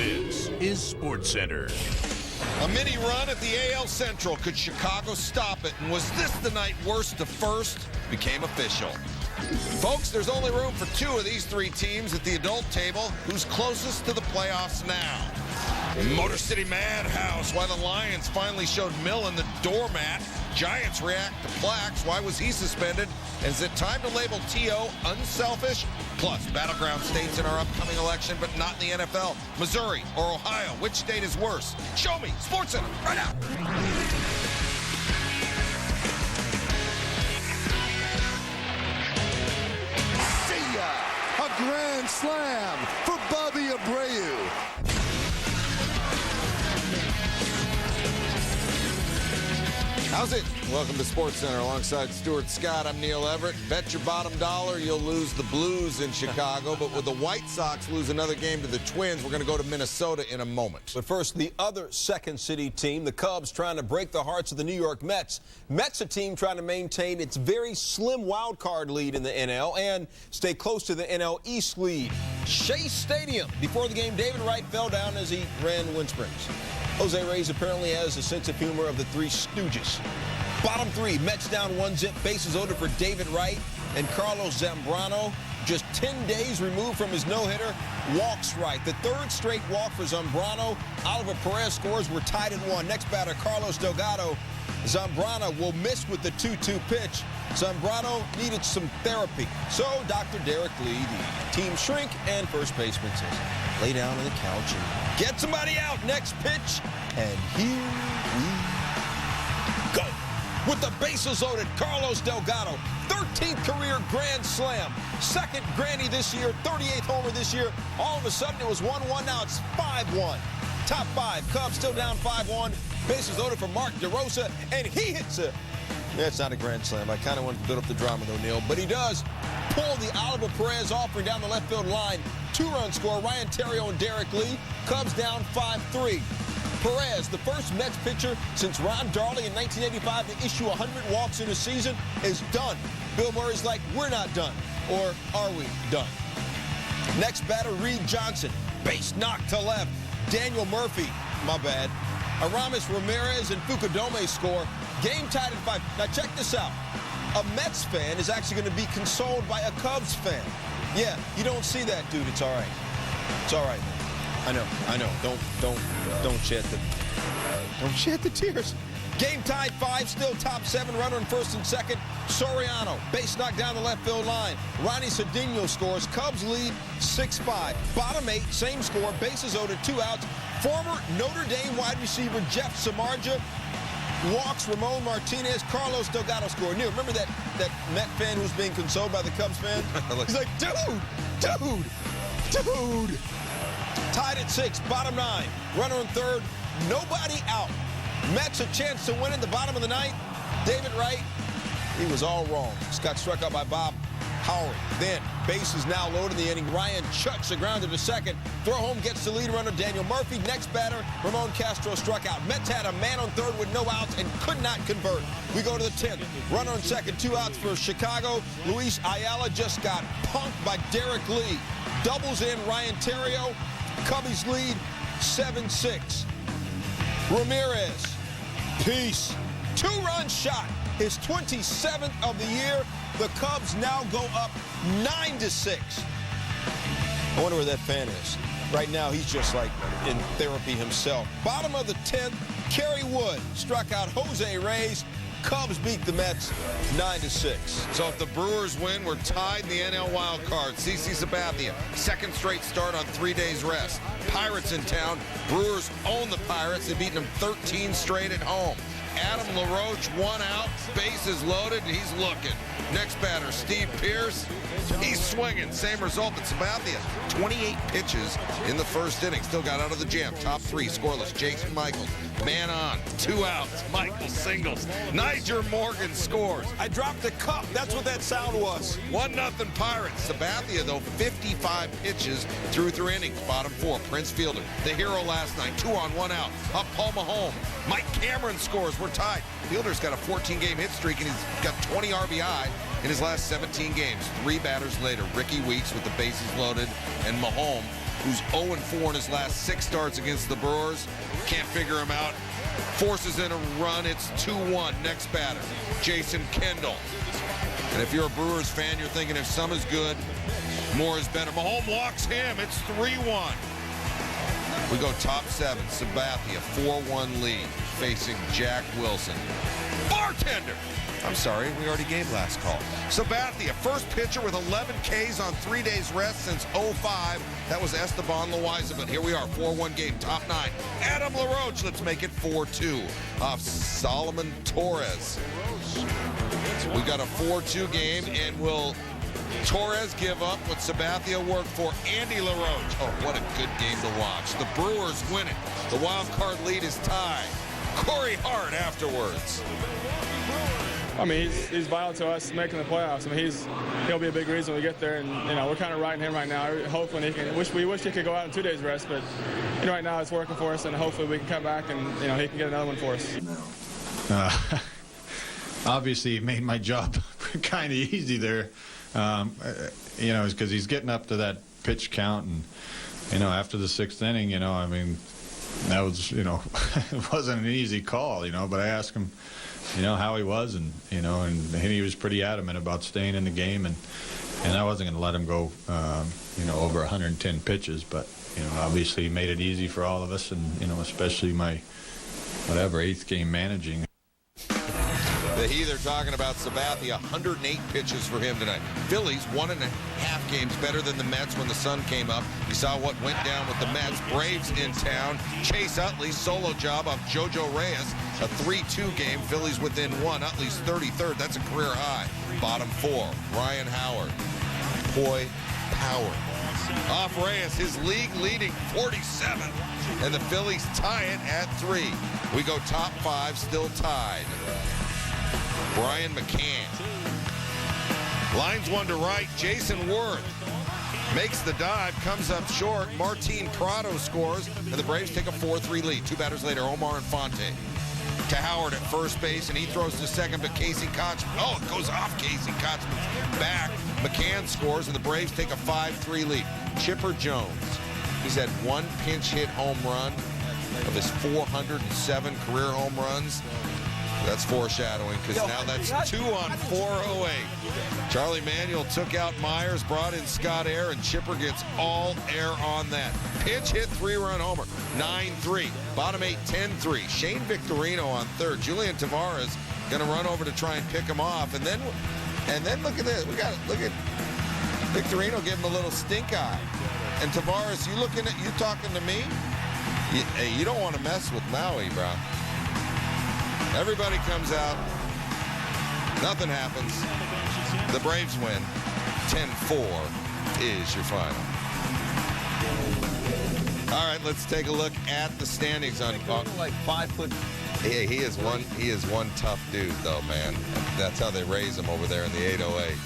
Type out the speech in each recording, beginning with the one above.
This is SportsCenter. A mini run at the AL Central. Could Chicago stop it? And was this the night worst to first became official? Folks, there's only room for two of these three teams at the adult table. Who's closest to the playoffs now? Motor City Madhouse. Why the Lions finally showed Millen the doormat. Giants react to Plax. Why was he suspended? And is it time to label T.O. unselfish? Plus, battleground states in our upcoming election, but not in the NFL. Missouri or Ohio? Which state is worse? Show me. SportsCenter, right now. See ya! A grand slam for Bobby Abreu. How's it? Welcome to SportsCenter alongside Stuart Scott. I'm Neil Everett. Bet your bottom dollar you'll lose the Blues in Chicago, but with the White Sox lose another game to the Twins, we're going to go to Minnesota in a moment. But first, the other second city team, the Cubs, trying to break the hearts of the New York Mets. Mets, a team trying to maintain its very slim wild card lead in the NL and stay close to the NL East lead. Shea Stadium. Before the game, David Wright fell down as he ran wind sprints. Jose Reyes apparently has a sense of humor of the Three Stooges. Bottom three, Mets down 1-0, bases loaded for David Wright and Carlos Zambrano. Just 10 days removed from his no-hitter, walks right. The third straight walk for Zambrano. Oliver Perez scores. We're tied at 1. Next batter, Carlos Delgado. Zambrano will miss with the 2-2 pitch. Zambrano needed some therapy. So Dr. Derek Lee, the team shrink and first baseman, says, lay down on the couch and get somebody out. Next pitch, and here we go. With the bases loaded, Carlos Delgado, 13th career grand slam, second granny this year, 38th homer this year. All of a sudden it was 1-1, now it's 5-1. Top five, Cubs still down 5-1. Bases loaded for Mark DeRosa, and he hits it. That's not a grand slam. I kind of want to build up the drama, though, Neil. But he does pull the Oliver Perez offering down the left field line. 2-run score, Ryan Terrio and Derek Lee. Cubs down 5-3. Perez, the first Mets pitcher since Ron Darling in 1985 to issue 100 walks in a season, is done. Bill Murray's like, we're not done. Or are we done? Next batter, Reed Johnson. Base knock to left. Daniel Murphy, my bad. Aramis Ramirez and Fukudome score. Game tied at 5. Now check this out. A Mets fan is actually going to be consoled by a Cubs fan. Yeah, you don't see that, dude. It's all right. It's all right, man. I know. Don't shed the tears. Game tied 5, still top 7, runner in first and second. Soriano, base knocked down the left field line. Ronnie Cedeno scores. Cubs lead 6-5. Bottom 8, same score, bases loaded, 2 outs. Former Notre Dame wide receiver Jeff Samardzija walks Ramon Martinez. Carlos Delgado scored. Neil, remember that Met fan who was being consoled by the Cubs fan? He's like, dude. Tied at 6, bottom 9. Runner in third, nobody out. Mets a chance to win in the bottom of the ninth. David Wright, he was all wrong. Got struck out by Bob Howard. Then, bases now loaded in the inning. Ryan chucks the grounder to second. Throw home gets the lead runner, Daniel Murphy. Next batter, Ramon Castro struck out. Mets had a man on third with no outs and could not convert. We go to the 10th. Runner on second, 2 outs for Chicago. Luis Ayala just got punked by Derek Lee. Doubles in Ryan Terrio. Cubbies lead 7-6. Ramirez, peace. 2-run shot, his 27th of the year. The Cubs now go up 9-6. I wonder where that fan is. Right now, he's just like in therapy himself. Bottom of the 10th, Kerry Wood struck out Jose Reyes. Cubs beat the Mets 9-6. So if the Brewers win, we're tied in the NL wild card. CC Sabathia, second straight start on 3 days rest. Pirates in town. Brewers own the Pirates. They've beaten them 13 straight at home. Adam LaRoche, 1 out, bases loaded, and he's looking. Next batter, Steve Pearce. He's swinging. Same result, but Sabathia, 28 pitches in the first inning. Still got out of the jam. Top 3, scoreless. Jason Michaels, man on, 2 outs. Michael singles. Niger Morgan scores. I dropped the cup. That's what that sound was. 1-0 Pirates. Sabathia, though, 55 pitches through 3 innings. Bottom 4, Prince Fielder, the hero last night. 2 on, 1 out. Up Paul Mahone. Mike Cameron scores. We're tied. Fielder's got a 14-game hit streak, and he's got 20 RBI in his last 17 games. 3 batters later, Ricky Weeks with the bases loaded, and Mahone who's 0-4 in his last 6 starts against the Brewers. Can't figure him out. Forces in a run. It's 2-1. Next batter, Jason Kendall. And if you're a Brewers fan, you're thinking if some is good, more is better. Mahomes walks him. It's 3-1. We go top 7. Sabathia, 4-1 lead, facing Jack Wilson. Bartender! I'm sorry, we already gave last call. Sabathia, first pitcher with 11 Ks on 3 days rest since 05. That was Esteban Loaiza, but here we are, 4-1 game, top 9. Adam LaRoche, let's make it 4-2 off Solomon Torres. We got a 4-2 game, and will Torres give up what Sabathia worked for? Andy LaRoche. Oh, what a good game to watch. The Brewers win it. The wild card lead is tied. Corey Hart afterwards. I mean, he's vital to us making the playoffs. I mean, he'll be a big reason we get there, and we're kind of riding him right now. Hopefully, we wish he could go out in 2 days rest, but right now it's working for us, and hopefully we can come back and he can get another one for us. Obviously, he made my job kind of easy there, because he's getting up to that pitch count, and after the 6th inning, I mean, that was it wasn't an easy call, but I asked him how he was, and and he was pretty adamant about staying in the game, and I wasn't going to let him go over 110 pitches, but obviously he made it easy for all of us, and especially my 8th game managing. The Heat are talking about Sabathia, 108 pitches for him tonight. Phillies 1.5 games better than the Mets when the sun came up. You saw what went down with the Mets. Braves in town. Chase Utley, solo job of JoJo Reyes. A 3-2 game. Phillies within 1. Utley's 33rd. That's a career high. Bottom 4. Ryan Howard. Hoy Power. Off Reyes, his league-leading 47. And the Phillies tie it at 3. We go top 5, still tied. Brian McCann. Lines one to right. Jason Worth makes the dive, comes up short. Martin Prado scores, and the Braves take a 4-3 lead. 2 batters later, Omar Infante to Howard at first base, and he throws to second, but Casey Kotchman. Oh, it goes off Casey Kotchman's back. McCann scores, and the Braves take a 5-3 lead. Chipper Jones. He's had 1 pinch hit home run of his 407 career home runs. That's foreshadowing, because now that's 2 on 408. Charlie Manuel took out Myers, brought in Scott Air, and Chipper gets all air on that. Pinch hit 3-run homer, 9-3. Bottom 8, 10-3. Shane Victorino on third. Julian Tavares going to run over to try and pick him off. And then look at this. Look at Victorino give him a little stink eye. And Tavares, you talking to me? You don't want to mess with Maui, bro. Everybody comes out. Nothing happens. The Braves win. 10-4 is your final. All right, let's take a look at the standings on like 5 foot. He is one tough dude, though, man. That's how they raise him over there in the 808.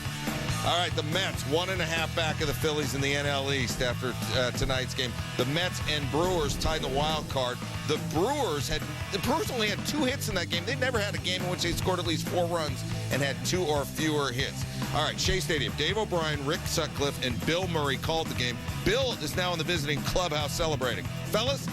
All right, the Mets, 1.5 back of the Phillies in the NL East after tonight's game. The Mets and Brewers tied the wild card. The Brewers only had 2 hits in that game. They never had a game in which they scored at least 4 runs and had 2 or fewer hits. All right, Shea Stadium. Dave O'Brien, Rick Sutcliffe, and Bill Murray called the game. Bill is now in the visiting clubhouse celebrating. Fellas?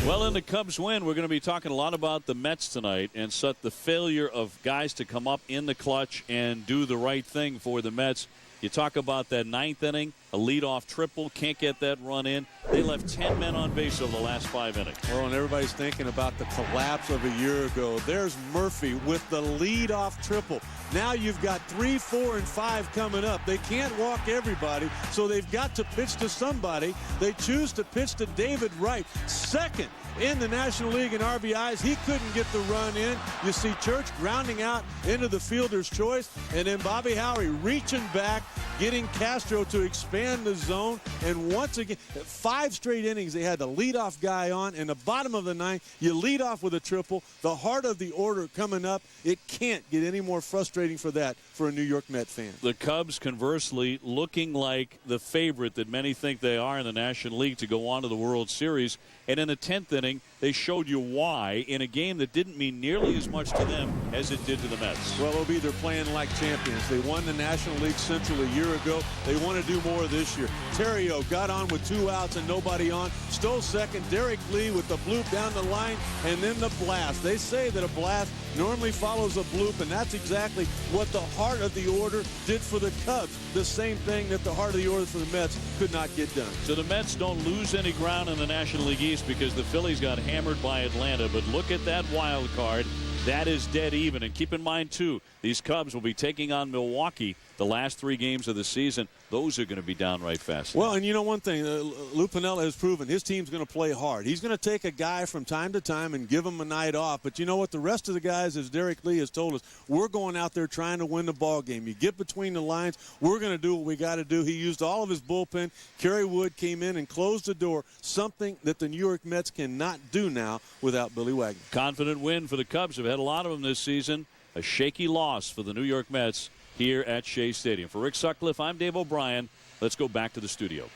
Well, in the Cubs win, we're going to be talking a lot about the Mets tonight, and the failure of guys to come up in the clutch and do the right thing for the Mets. You talk about that 9th inning, a leadoff triple, can't get that run in. They left 10 men on base over the last 5 innings. Well, and everybody's thinking about the collapse of a year ago. There's Murphy with the leadoff triple. Now you've got 3, 4, and 5 coming up. They can't walk everybody, so they've got to pitch to somebody. They choose to pitch to David Wright, second in the National League in RBIs. He couldn't get the run in. You see Church grounding out into the fielder's choice, and then Bobby Howry reaching back, getting Castro to expand the zone. And once again, 5 straight innings they had the leadoff guy on. In the bottom of the 9th, you lead off with a triple. The heart of the order coming up. It can't get any more frustrating for that for a New York Met fan. The Cubs, conversely, looking like the favorite that many think they are in the National League to go on to the World Series. And in the 10th inning, they showed you why in a game that didn't mean nearly as much to them as it did to the Mets. Well, OB, they're playing like champions. They won the National League Central a year year ago. They want to do more this year. Terrio got on with 2 outs and nobody on. Stole second. Derek Lee with the bloop down the line, and then the blast. They say that a blast normally follows a bloop, and that's exactly what the heart of the order did for the Cubs. The same thing that the heart of the order for the Mets could not get done. So the Mets don't lose any ground in the National League East because the Phillies got hammered by Atlanta. But look at that wild card. That is dead even. And keep in mind, too, these Cubs will be taking on Milwaukee the last 3 games of the season. Those are going to be downright fast. Well, and you know one thing, Lou Piniella has proven his team's going to play hard. He's going to take a guy from time to time and give him a night off. But you know what? The rest of the guys, as Derek Lee has told us, we're going out there trying to win the ball game. You get between the lines, we're going to do what we got to do. He used all of his bullpen. Kerry Wood came in and closed the door, something that the New York Mets cannot do now without Billy Wagner. Confident win for the Cubs. Have had a lot of them this season. A shaky loss for the New York Mets here at Shea Stadium. For Rick Sutcliffe, I'm Dave O'Brien. Let's go back to the studio.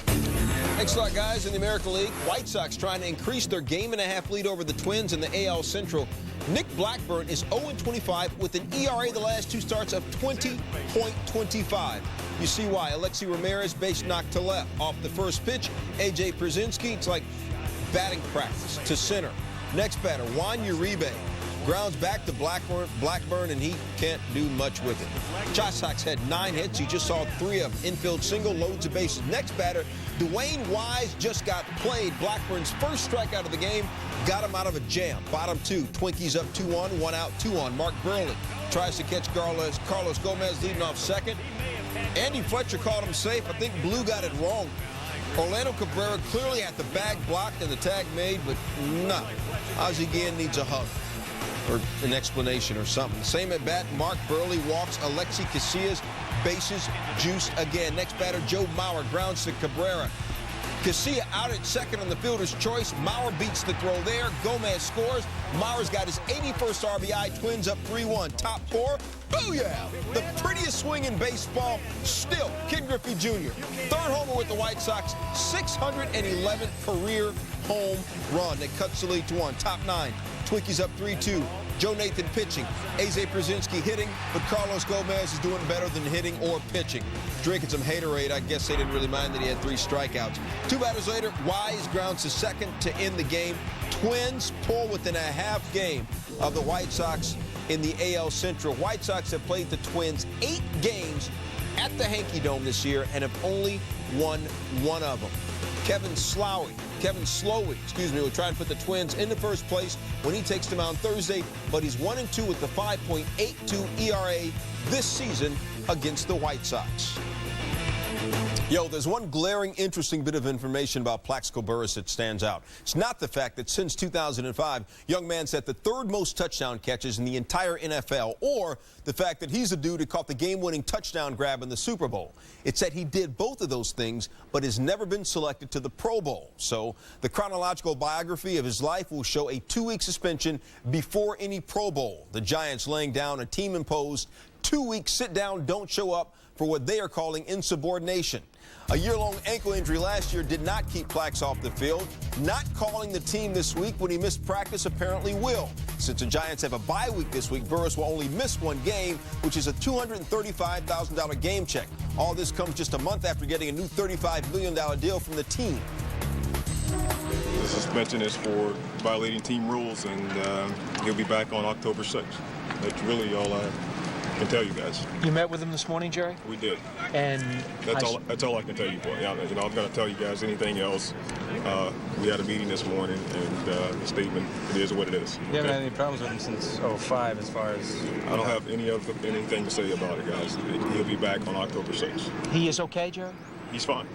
Thanks a lot, guys. In the American League, White Sox trying to increase their game-and-a-half lead over the Twins in the AL Central. Nick Blackburn is 0-25 with an ERA the last 2 starts of 20.25. You see why. Alexi Ramirez base knocked to left. Off the first pitch, A.J. Przinsky, it's like batting practice to center. Next batter, Juan Uribe. Grounds back to Blackburn, and he can't do much with it. White Sox had 9 hits. You just saw 3 of them. Infield single, loads of bases. Next batter, Dwayne Wise just got played. Blackburn's first strikeout of the game got him out of a jam. Bottom 2, Twinkies up 2-1, 1 out, 2-on. Mark Burley tries to catch Carlos Gomez leading off second. Andy Fletcher called him safe. I think Blue got it wrong. Orlando Cabrera clearly had the bag blocked and the tag made, but no. Ozzie Guillen needs a hug or an explanation or something. Same at bat, Mark Burley walks. Alexi Casillas, bases juice again. Next batter, Joe Mauer grounds to Cabrera. Casilla out at second on the fielder's choice. Mauer beats the throw there. Gomez scores. Mauer's got his 81st RBI. Twins up 3-1. Top 4. Booyah! The prettiest swing in baseball still. Ken Griffey Jr. Third homer with the White Sox. 611th career home run that cuts the lead to 1. Top 9. Twinkies up 3-2. Joe Nathan pitching. A.J. Przinsky hitting, but Carlos Gomez is doing better than hitting or pitching. Drinking some haterade. I guess they didn't really mind that he had 3 strikeouts. 2 batters later, Wise grounds to second to end the game. Twins pull within a half game of the White Sox in the AL Central. White Sox have played the Twins 8 games at the Yankee Dome this year and have only won 1 of them. Kevin Slowey, will try and put the Twins into first place when he takes them out on Thursday, but he's 1-2 with the 5.82 ERA this season against the White Sox. Yo, there's one glaring, interesting bit of information about Plaxico Burress that stands out. It's not the fact that since 2005, young man set the 3rd most touchdown catches in the entire NFL, or the fact that he's the dude who caught the game-winning touchdown grab in the Super Bowl. It's that he did both of those things, but has never been selected to the Pro Bowl. So the chronological biography of his life will show a 2-week suspension before any Pro Bowl. The Giants laying down a team-imposed 2-week sit-down, don't show up for what they are calling insubordination. A year-long ankle injury last year did not keep Plax off the field. Not calling the team this week when he missed practice apparently will. Since the Giants have a bye week this week, Burress will only miss 1 game, which is a $235,000 game check. All this comes just a month after getting a new $35 million deal from the team. The suspension is for violating team rules, and he'll be back on October 6th. That's really all I can tell you guys. You met with him this morning, Jerry? We did. And that's all I can tell you, boy. Yeah, I'm not going to tell you guys anything else. We had a meeting this morning, and the statement, it is what it is. You haven't had any problems with him since 2005 as far as... I don't have anything to say about it, guys. He'll be back on October 6th. He is okay, Jerry? He's fine.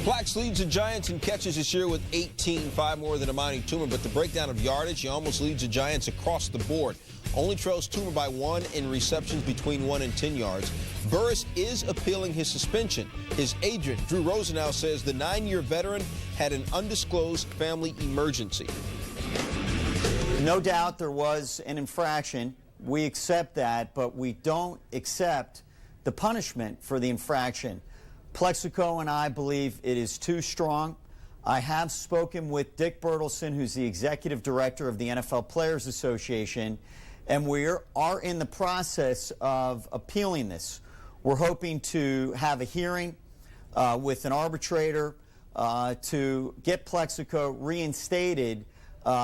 Plax leads the Giants in catches this year with 18, 5 more than Amani Toomer, but the breakdown of yardage, he almost leads the Giants across the board. Only trails Toomer by 1 in receptions between 1 and 10 yards. Burress is appealing his suspension. His agent, Drew Rosenau, says the 9-year veteran had an undisclosed family emergency. No doubt there was an infraction. We accept that, but we don't accept the punishment for the infraction. Plaxico and I believe it is too strong. I have spoken with Dick Bertelsen, who's the executive director of the NFL Players Association, and we are in the process of appealing this. We're hoping to have a hearing with an arbitrator to get Plaxico reinstated,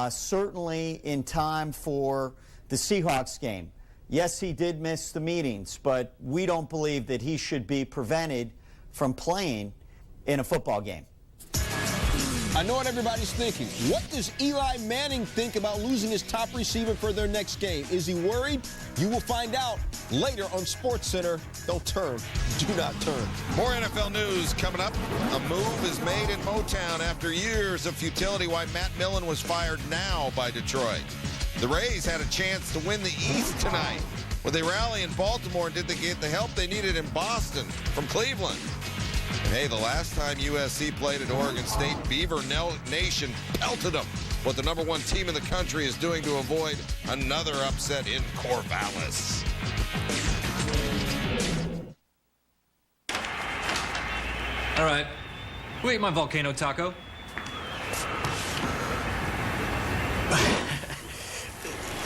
certainly in time for the Seahawks game. Yes, he did miss the meetings, but we don't believe that he should be prevented from playing in a football game. I know what everybody's thinking. What does Eli Manning think about losing his top receiver for their next game? Is he worried? You will find out later on SportsCenter. Don't turn. Do not turn. More NFL news coming up. A move is made in Motown after years of futility. Why Matt Millen was fired now by Detroit. The Rays had a chance to win the East tonight. Will they rally in Baltimore, and did they get the help they needed in Boston from Cleveland? And hey, the last time USC played at Oregon State, Beaver Nation pelted them. What the #1 team in the country is doing to avoid another upset in Corvallis. All right, who ate my volcano taco?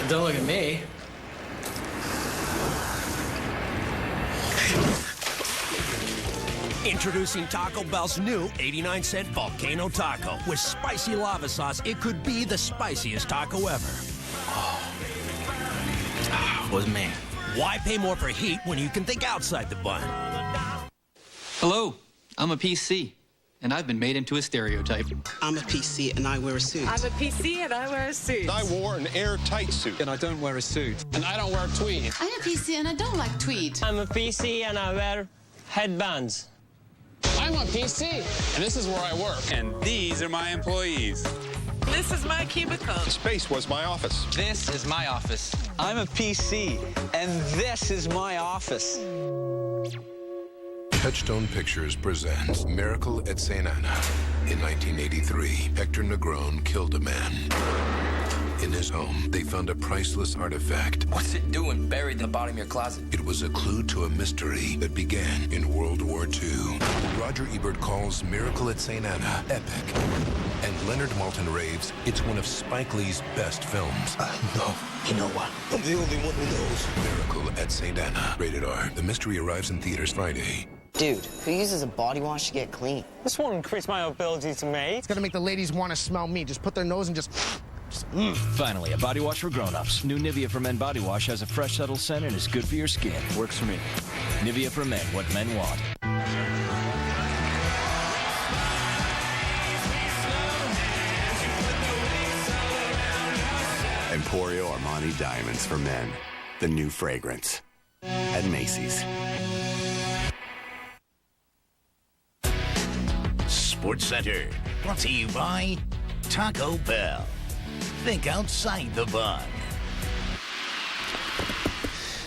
Don't look at me. Introducing Taco Bell's new 89-cent Volcano Taco. With spicy lava sauce, it could be the spiciest taco ever. Was me. Why pay more for heat when you can think outside the bun? Hello, I'm a PC, and I've been made into a stereotype. I'm a PC and I wear a suit. I'm a PC and I wear a suit. I wore an airtight suit. And I don't wear a suit. And I don't wear tweed. I'm a PC and I don't like tweed. I'm a PC and I wear headbands. I'm a PC, and this is where I work. And these are my employees. This is my cubicle. The space was my office. This is my office. I'm a PC, and this is my office. Touchstone Pictures presents Miracle at St. Anna. In 1983, Hector Negron killed a man. In his home, they found a priceless artifact. What's it doing buried in the bottom of your closet? It was a clue to a mystery that began in World War II. Roger Ebert calls Miracle at St. Anna epic. And Leonard Maltin raves it's one of Spike Lee's best films. No. You know what? I'm the only one who knows. Miracle at St. Anna. Rated R. The mystery arrives in theaters Friday. Dude, who uses a body wash to get clean? This won't increase my ability to mate. It's gonna make the ladies want to smell me. Just put their nose and just Finally, a body wash for grown-ups. New Nivea for Men body wash has a fresh, subtle scent and is good for your skin. Works for me. Nivea for Men, what men want. Emporio Armani Diamonds for Men. The new fragrance. At Macy's. SportsCenter. Brought to you by Taco Bell. Think outside the bun.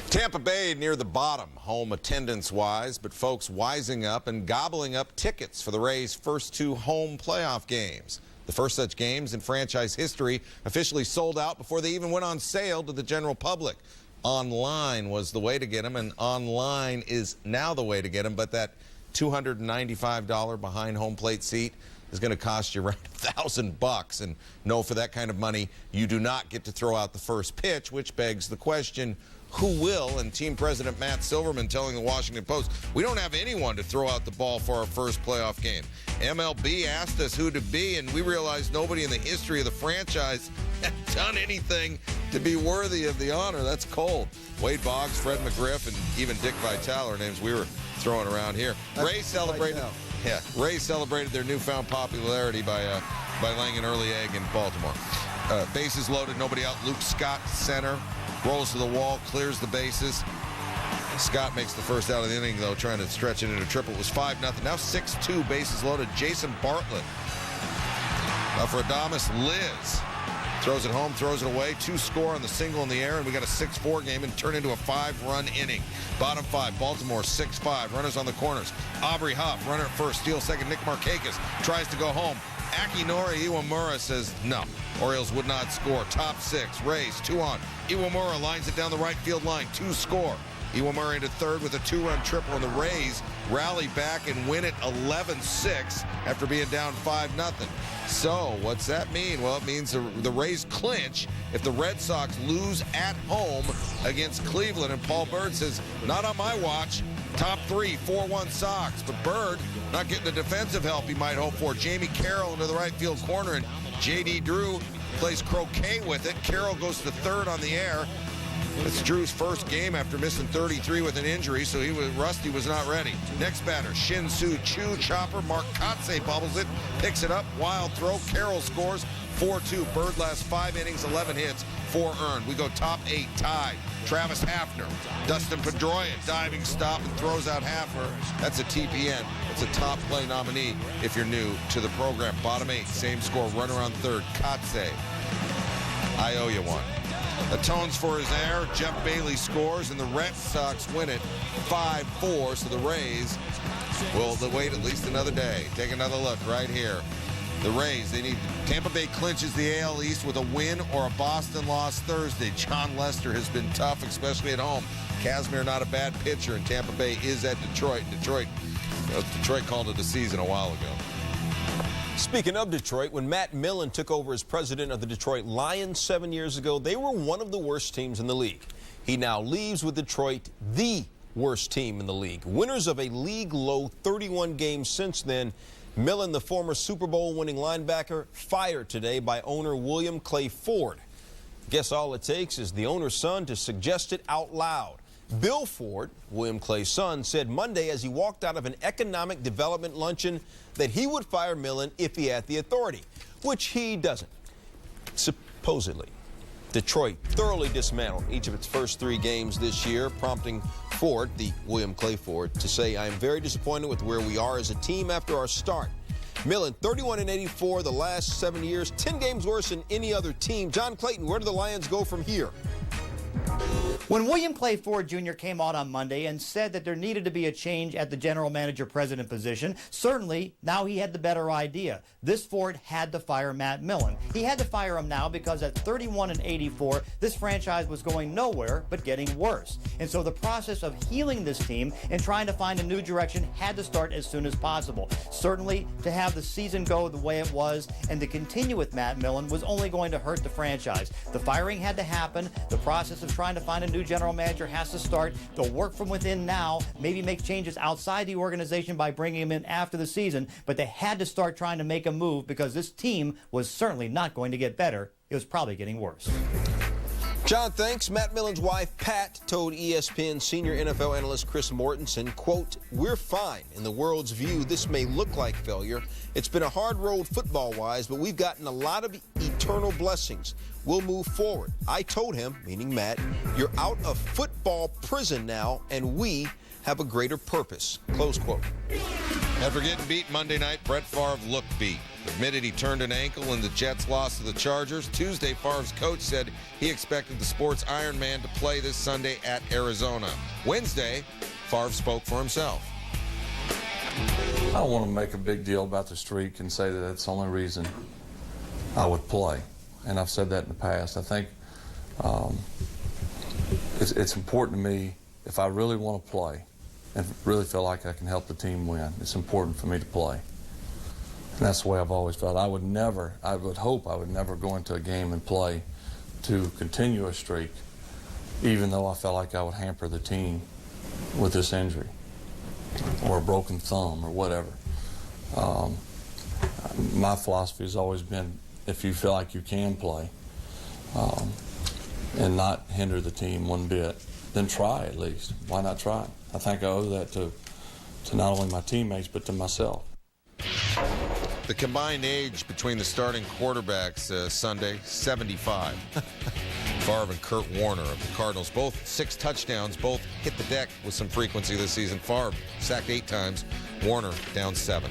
Tampa Bay near the bottom, home attendance-wise, but folks wising up and gobbling up tickets for the Rays' first 2 home playoff games. The first such games in franchise history officially sold out before they even went on sale to the general public. Online was the way to get them, and online is now the way to get them, but that $295 behind home plate seat is going to cost you around $1,000. And no, for that kind of money, you do not get to throw out the first pitch, which begs the question, who will? And team president Matt Silverman telling the Washington Post, we don't have anyone to throw out the ball for our first playoff game. MLB asked us who to be, and we realized nobody in the history of the franchise had done anything to be worthy of the honor. That's cold. Wade Boggs, Fred McGriff, and even Dick Vitale are names we were throwing around here. Rays celebrated their newfound popularity by laying an early egg in Baltimore. Bases loaded, nobody out. Luke Scott, center, rolls to the wall, clears the bases. Scott makes the first out of the inning, though, trying to stretch it into triple. It was 5-0. Now 6-2, bases loaded. Jason Bartlett. Now for Adames, Liz throws it home, throws it away. 2 score on the single in the air, and we got a 6-4 game and turn into a 5-run inning. Bottom 5, Baltimore 6-5. Runners on the corners. Aubrey Huff, runner at first, steals second. Nick Markakis tries to go home. Akinori Iwamura says no. Orioles would not score. Top 6, Rays, 2 on. Iwamura lines it down the right field line. 2 score. Iwamura into third with a 2-run triple, and the Rays rally back and win it 11-6 after being down 5-0. So what's that mean? Well, it means the Rays clinch if the Red Sox lose at home against Cleveland. And Paul Byrd says, not on my watch. Top 3, 4-1 Sox. But Bird not getting the defensive help he might hope for. Jamie Carroll into the right field corner, and J.D. Drew plays croquet with it. Carroll goes to third on the air. It's Drew's first game after missing 33 with an injury, so Rusty was not ready. Next batter, Shin Soo Choo, chopper. Mark Kotsay bubbles it, picks it up, wild throw. Carroll scores 4-2. Bird lasts 5 innings, 11 hits, 4 earned. We go top 8, tied. Travis Hafner, Dustin Pedroia, diving stop and throws out Hafner. That's a TPN. It's a top play nominee if you're new to the program. Bottom 8, same score, run around third. Kotsay, I owe you one. Atones for his error. Jeff Bailey scores, and the Red Sox win it 5-4. So the Rays will wait at least another day. Take another look right here. The Rays, Tampa Bay clinches the AL East with a win or a Boston loss Thursday. John Lester has been tough, especially at home. Kazmir not a bad pitcher, and Tampa Bay is at Detroit. Detroit called it a season a while ago. Speaking of Detroit, when Matt Millen took over as president of the Detroit Lions 7 years ago, they were one of the worst teams in the league. He now leaves with Detroit, the worst team in the league. Winners of a league-low 31 games since then. Millen, the former Super Bowl-winning linebacker, fired today by owner William Clay Ford. Guess all it takes is the owner's son to suggest it out loud. Bill Ford, William Clay's son, said Monday as he walked out of an economic development luncheon that he would fire Millen if he had the authority, which he doesn't, supposedly. Detroit thoroughly dismantled each of its first 3 games this year, prompting Ford, the William Clay Ford, to say, "I am very disappointed with where we are as a team after our start." Millen, 31-84 the last 7 years, 10 games worse than any other team. John Clayton, where do the Lions go from here? When William Clay Ford Jr. came out on Monday and said that there needed to be a change at the general manager-president position, certainly now he had the better idea. This Ford had to fire Matt Millen. He had to fire him now because at 31-84, this franchise was going nowhere but getting worse. And so the process of healing this team and trying to find a new direction had to start as soon as possible. Certainly, to have the season go the way it was and to continue with Matt Millen was only going to hurt the franchise. The firing had to happen. The process of trying to find a new general manager has to start. They'll work from within now, maybe make changes outside the organization by bringing him in after the season, but they had to start trying to make a move because this team was certainly not going to get better. It was probably getting worse. John, thanks. Matt Millen's wife, Pat, told ESPN senior NFL analyst Chris Mortensen, quote, "We're fine. In the world's view, this may look like failure. It's been a hard road football-wise, but we've gotten a lot of eternal blessings. We'll move forward. I told him," meaning Matt, "you're out of football prison now, and we have a greater purpose." Close quote. After getting beat Monday night, Brett Favre looked beat. Admitted he turned an ankle and the Jets lost to the Chargers. Tuesday, Favre's coach said he expected the sports Iron Man to play this Sunday at Arizona. Wednesday, Favre spoke for himself. I don't want to make a big deal about the streak and say that that's the only reason I would play. And I've said that in the past. I think it's important to me, if I really want to play and really feel like I can help the team win, it's important for me to play. And that's the way I've always felt. I would hope I would never go into a game and play to continue a streak, even though I felt like I would hamper the team with this injury or a broken thumb or whatever. My philosophy has always been, if you feel like you can play and not hinder the team one bit, then try at least. Why not try? I think I owe that to not only my teammates, but to myself. The combined age between the starting quarterbacks Sunday, 75. Favre and Kurt Warner of the Cardinals, both 6 touchdowns, both hit the deck with some frequency this season. Favre sacked 8 times, Warner down 7.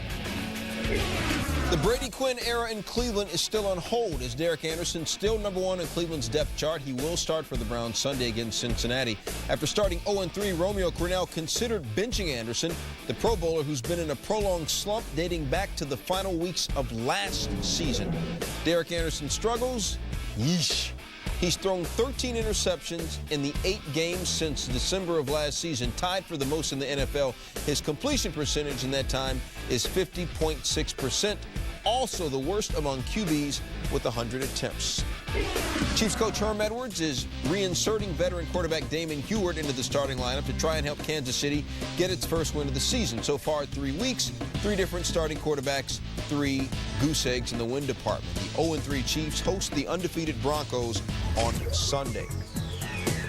The Brady Quinn era in Cleveland is still on hold as Derek Anderson still #1 in Cleveland's depth chart. He will start for the Browns Sunday against Cincinnati. After starting 0-3, Romeo Crennel considered benching Anderson, the Pro Bowler who's been in a prolonged slump dating back to the final weeks of last season. Derek Anderson struggles? Yeesh. He's thrown 13 interceptions in the 8 games since December of last season, tied for the most in the NFL. His completion percentage in that time is 50.6%. also the worst among QBs with 100 attempts. Chiefs coach Herm Edwards is reinserting veteran quarterback Damon Heward into the starting lineup to try and help Kansas City get its first win of the season. So far, 3 weeks, 3 different starting quarterbacks, 3 goose eggs in the win department. The 0-3 Chiefs host the undefeated Broncos on Sunday.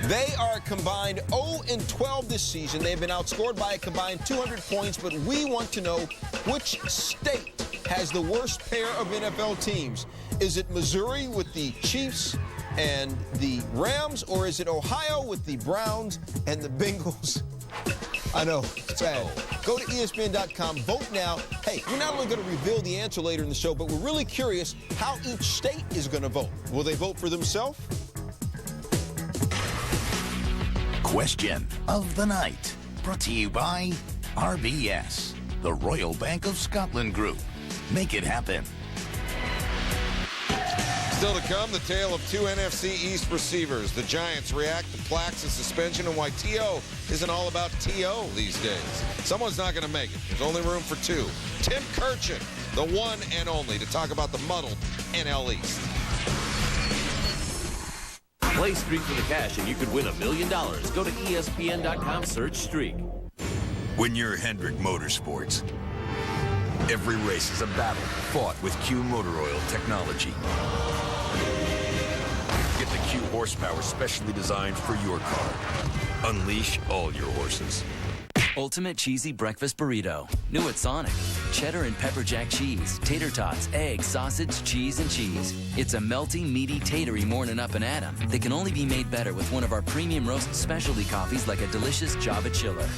They are combined 0-12 this season. They've been outscored by a combined 200 points, but we want to know which state has the worst pair of NFL teams. Is it Missouri with the Chiefs and the Rams, or is it Ohio with the Browns and the Bengals? I know, it's bad. Go to ESPN.com, vote now. Hey, we're not only going to reveal the answer later in the show, but we're really curious how each state is going to vote. Will they vote for themselves? Question of the night, brought to you by RBS, the Royal Bank of Scotland Group. Make it happen. Still to come, the tale of 2 NFC East receivers. The Giants react to Plaxico's suspension and why T.O. isn't all about T.O. these days. Someone's not going to make it. There's only room for 2. Tim Kirchin, the one and only, to talk about the muddled NL East. Play Streak for the cash and you could win $1 million. Go to ESPN.com, search Streak. When you're Hendrick Motorsports, every race is a battle fought with Q Motor Oil technology. Get the Q horsepower specially designed for your car. Unleash all your horses. Ultimate cheesy breakfast burrito. New at Sonic. Cheddar and pepper jack cheese, tater tots, eggs, sausage, cheese, and cheese. It's a melty, meaty, tatery morning up and at 'em that can only be made better with one of our premium roast specialty coffees like a delicious Java Chiller.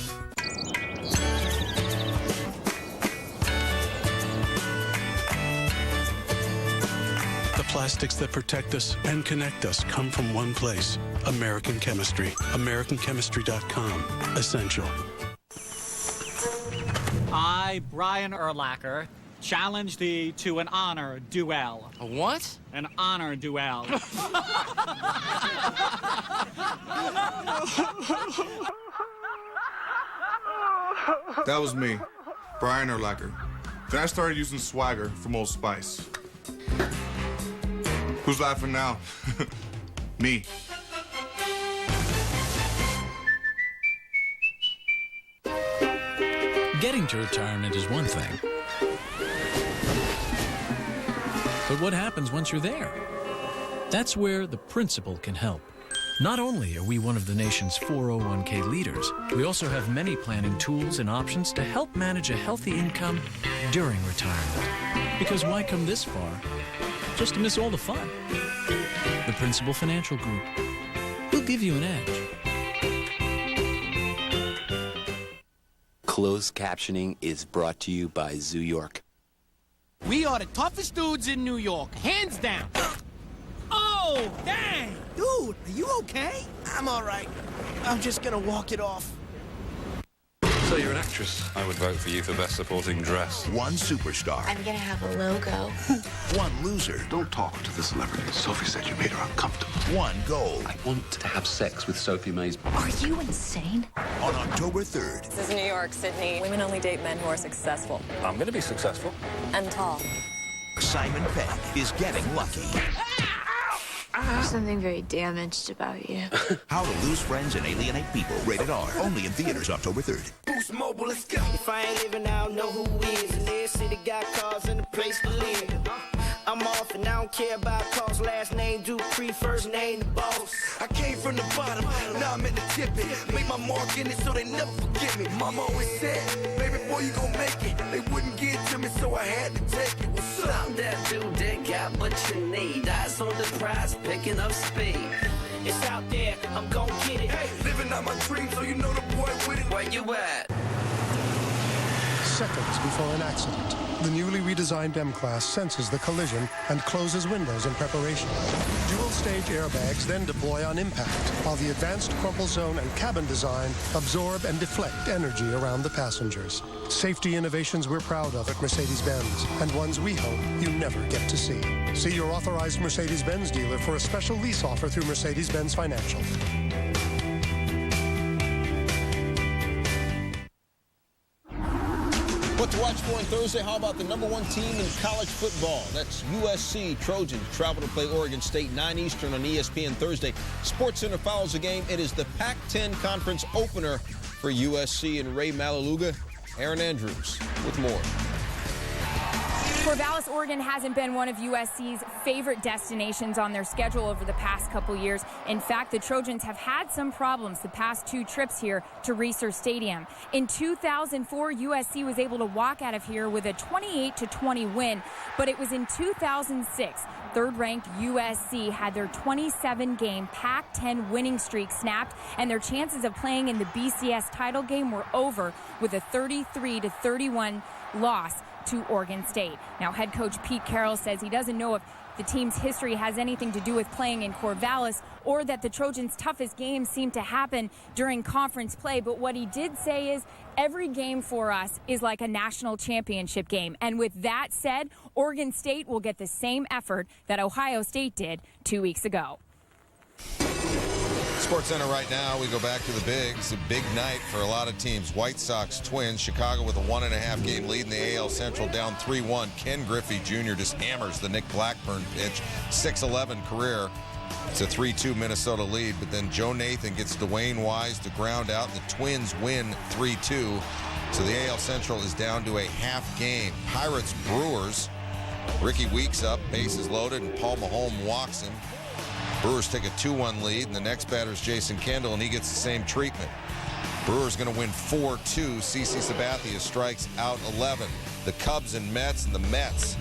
The plastics that protect us and connect us come from one place, American Chemistry. AmericanChemistry.com. Essential. I, Brian Urlacher, challenge thee to an honor duel. A what? An honor duel. That was me, Brian Urlacher. Then I started using Swagger from Old Spice. Who's laughing now? Me. Getting to retirement is one thing. But what happens once you're there? That's where the principal can help. Not only are we one of the nation's 401k leaders, we also have many planning tools and options to help manage a healthy income during retirement. Because why come this far just to miss all the fun? The Principal Financial Group. We'll give you an edge. Closed captioning is brought to you by Zoo York. We are the toughest dudes in New York, hands down. Oh, dang! Dude, are you okay? I'm all right. I'm just gonna walk it off. So you're an actress. I would vote for you for Best Supporting Dress. One superstar. I'm gonna have a logo. One loser. Don't talk to the celebrity. Sophie said you made her uncomfortable. One goal. I want to have sex with Sophie Mays. Are you insane? On October 3rd. This is New York, Sydney. Women only date men who are successful. I'm going to be successful. And tall. Simon Pegg is getting lucky. There's something very damaged about you. How to lose friends and alienate people. Rated R. Only in theaters October 3rd. Boost Mobile, let's go. If I ain't living, I don't know who is. And every city got cars and a place to live. I'm off and I don't care about cars. Last name Dupree, first name the boss. I came from the bottom, now I'm in the tipping. Make my mark in it so they never forget me. Mama always said, baby boy, you gon' make it. They wouldn't give it to me, so I had to take it. What's up? I'm that dude that got what you need. Eyes on the prize, picking up speed. It's out there, I'm gon' get it. Hey, living out my dreams, so you know the boy with it. Where you at? Seconds before an accident, the newly redesigned M-Class senses the collision and closes windows in preparation. Dual-stage airbags then deploy on impact, while the advanced crumple zone and cabin design absorb and deflect energy around the passengers. Safety innovations we're proud of at Mercedes-Benz, and ones we hope you never get to see. See your authorized Mercedes-Benz dealer for a special lease offer through Mercedes-Benz Financial. What to watch for on Thursday? How about the #1 team in college football? That's USC Trojans travel to play Oregon State 9 Eastern on ESPN Thursday. SportsCenter follows the game. It is the Pac-10 conference opener for USC and Ray Malaluga. Aaron Andrews with more. Corvallis, Oregon hasn't been one of USC's favorite destinations on their schedule over the past couple years. In fact, the Trojans have had some problems the past 2 trips here to Reser Stadium. In 2004, USC was able to walk out of here with a 28-20 win, but it was in 2006, third-ranked USC had their 27-game Pac-10 winning streak snapped, and their chances of playing in the BCS title game were over with a 33-31 loss to Oregon State. Now, head coach Pete Carroll says he doesn't know if the team's history has anything to do with playing in Corvallis or that the Trojans' toughest games seem to happen during conference play. But what he did say is every game for us is like a national championship game. And with that said, Oregon State will get the same effort that Ohio State did 2 weeks ago. SportsCenter right now, we go back to the bigs. A big night for a lot of teams. White Sox, Twins, Chicago with a 1.5-game lead in the AL Central, down 3-1. Ken Griffey Jr. just hammers the Nick Blackburn pitch. 6-11 career. It's a 3-2 Minnesota lead, but then Joe Nathan gets Dwayne Wise to ground out. The Twins win 3-2. So the AL Central is down to a half game. Pirates, Brewers. Ricky Weeks up, bases loaded, and Paul Maholm walks him. Brewers take a 2-1 lead, and the next batter is Jason Kendall, and he gets the same treatment. Brewers going to win 4-2. CC Sabathia strikes out 11. The Cubs and Mets, and the Mets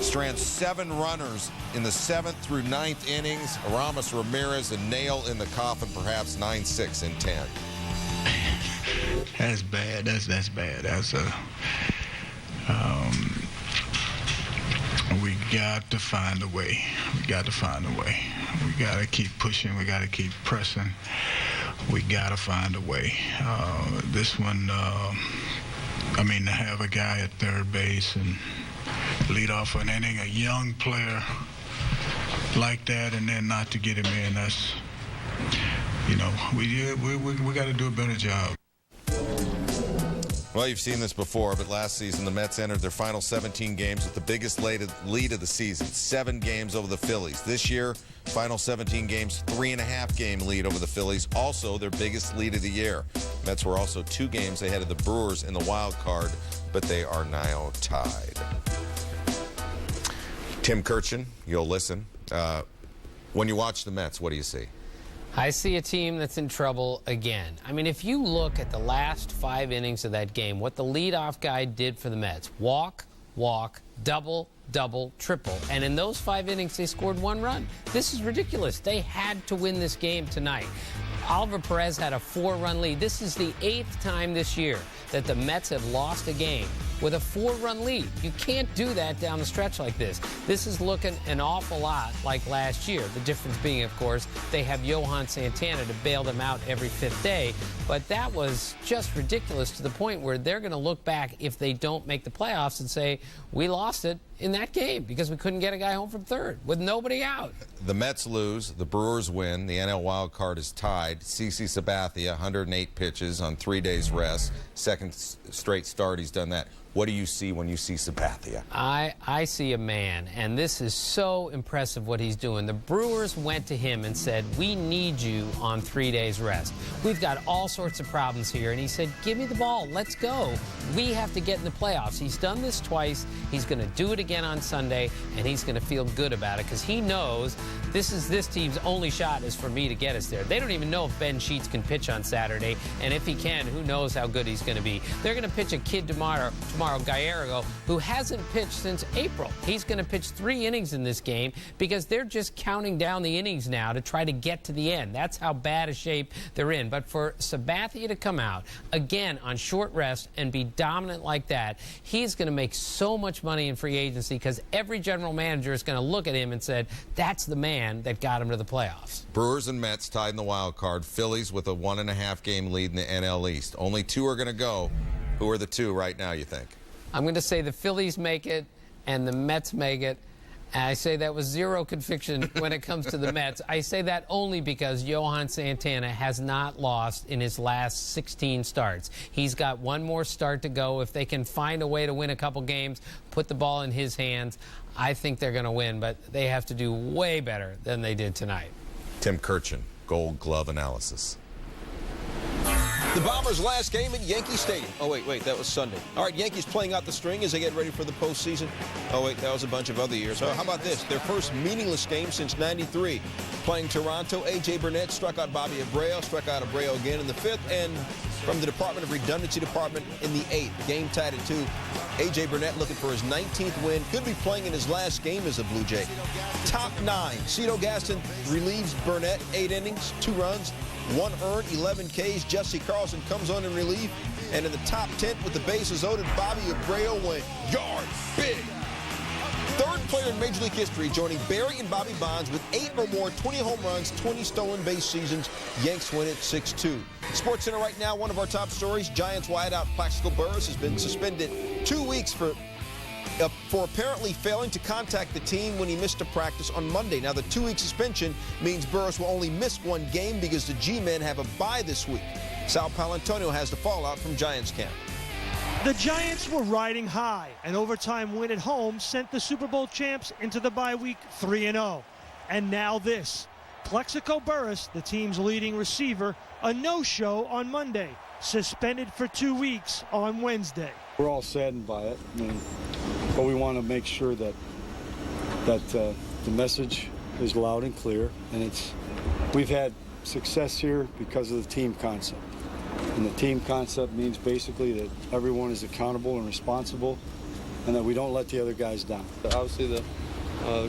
strand 7 runners in the 7th through 9th innings. Aramis Ramirez, a nail in the coffin, perhaps 9-6 in 10. That's bad. That's bad. That's a... we got to find a way. We got to find a way. We got to keep pushing. We got to keep pressing. We got to find a way. This one, I mean, to have a guy at third base and lead off an inning, a young player like that, and then not to get him in, that's, you know, we got to do a better job. Well, you've seen this before, but last season the Mets entered their final 17 games with the biggest lead of the season, 7 games over the Phillies. This year, final 17 games, 3.5-game lead over the Phillies, also their biggest lead of the year. Mets were also 2 games ahead of the Brewers in the wild card, but they are now tied. Tim Kirchin, you'll listen. When you watch the Mets, what do you see? I see a team that's in trouble again. I mean, if you look at the last 5 innings of that game, what the leadoff guy did for the Mets, walk, double, triple. And in those 5 innings, they scored 1 run. This is ridiculous. They had to win this game tonight. Oliver Perez had a 4-run lead. This is the 8th time this year that the Mets have lost a game with a 4-run lead. You can't do that down the stretch like this. This is looking an awful lot like last year. The difference being, of course, they have Johan Santana to bail them out every 5th day. But that was just ridiculous to the point where they're going to look back if they don't make the playoffs and say, we lost it in that game because we couldn't get a guy home from third with nobody out. The Mets lose, the Brewers win, the NL wild card is tied. CC Sabathia, 108 pitches on 3 days rest. Second straight start, he's done that. What do you see when you see Sabathia? I see a man, and this is so impressive what he's doing. The Brewers went to him and said, we need you on 3 days rest. We've got all sorts of problems here. And he said, give me the ball. Let's go. We have to get in the playoffs. He's done this twice. He's going to do it again on Sunday, and he's going to feel good about it because he knows this team's only shot is for me to get us there. They don't even know if Ben Sheets can pitch on Saturday, and if he can, who knows how good he's going to be. They're going to pitch a kid tomorrow, Gallego, who hasn't pitched since April. He's going to pitch 3 innings in this game because they're just counting down the innings now to try to get to the end. That's how bad a shape they're in. But for Sabathia to come out again on short rest and be dominant like that, he's going to make so much money in free agency because every general manager is going to look at him and said, that's the man that got him to the playoffs. Brewers and Mets tied in the wild card. Phillies with a 1.5-game lead in the NL East. Only 2 are going to go. Who are the 2 right now, you think? I'm going to say the Phillies make it and the Mets make it. I say that with zero conviction when it comes to the Mets. I say that only because Johan Santana has not lost in his last 16 starts. He's got one more start to go. If they can find a way to win a couple games, put the ball in his hands, I think they're going to win, but they have to do way better than they did tonight. Tim Kirchin, Gold Glove Analysis. The Bombers' last game at Yankee Stadium. Oh, wait, that was Sunday. All right, Yankees playing out the string as they get ready for the postseason. Oh, wait, that was a bunch of other years. Oh, how about this? Their first meaningless game since '93. Playing Toronto, A.J. Burnett struck out Bobby Abreu, struck out Abreu again in the 5th, and from the Department of Redundancy Department in the 8th. Game tied at 2. A.J. Burnett looking for his 19th win. Could be playing in his last game as a Blue Jay. Top 9. Cito Gaston relieves Burnett, 8 innings, 2 runs. 1 earned, 11 Ks. Jesse Carlson comes on in relief. And in the top 10 with the bases loaded, Bobby Abreu went yard big. 3rd player in Major League history joining Barry and Bobby Bonds with 8 or more 20 home runs, 20 stolen base seasons. Yanks win it 6-2. SportsCenter right now, one of our top stories. Giants wideout Plaxico Burress has been suspended 2 weeks for apparently failing to contact the team when he missed a practice on Monday. Now, the 2-week suspension means Burress will only miss 1 game because the G-men have a bye this week. Sal Paolantonio has the fallout from Giants camp. The Giants were riding high. An overtime win at home sent the Super Bowl champs into the bye week 3-0. And now this. Plaxico Burress, the team's leading receiver, a no-show on Monday. Suspended for 2 weeks on Wednesday. We're all saddened by it, but we want to make sure that the message is loud and clear. And we've had success here because of the team concept. And the team concept means basically that everyone is accountable and responsible, and that we don't let the other guys down. Obviously, the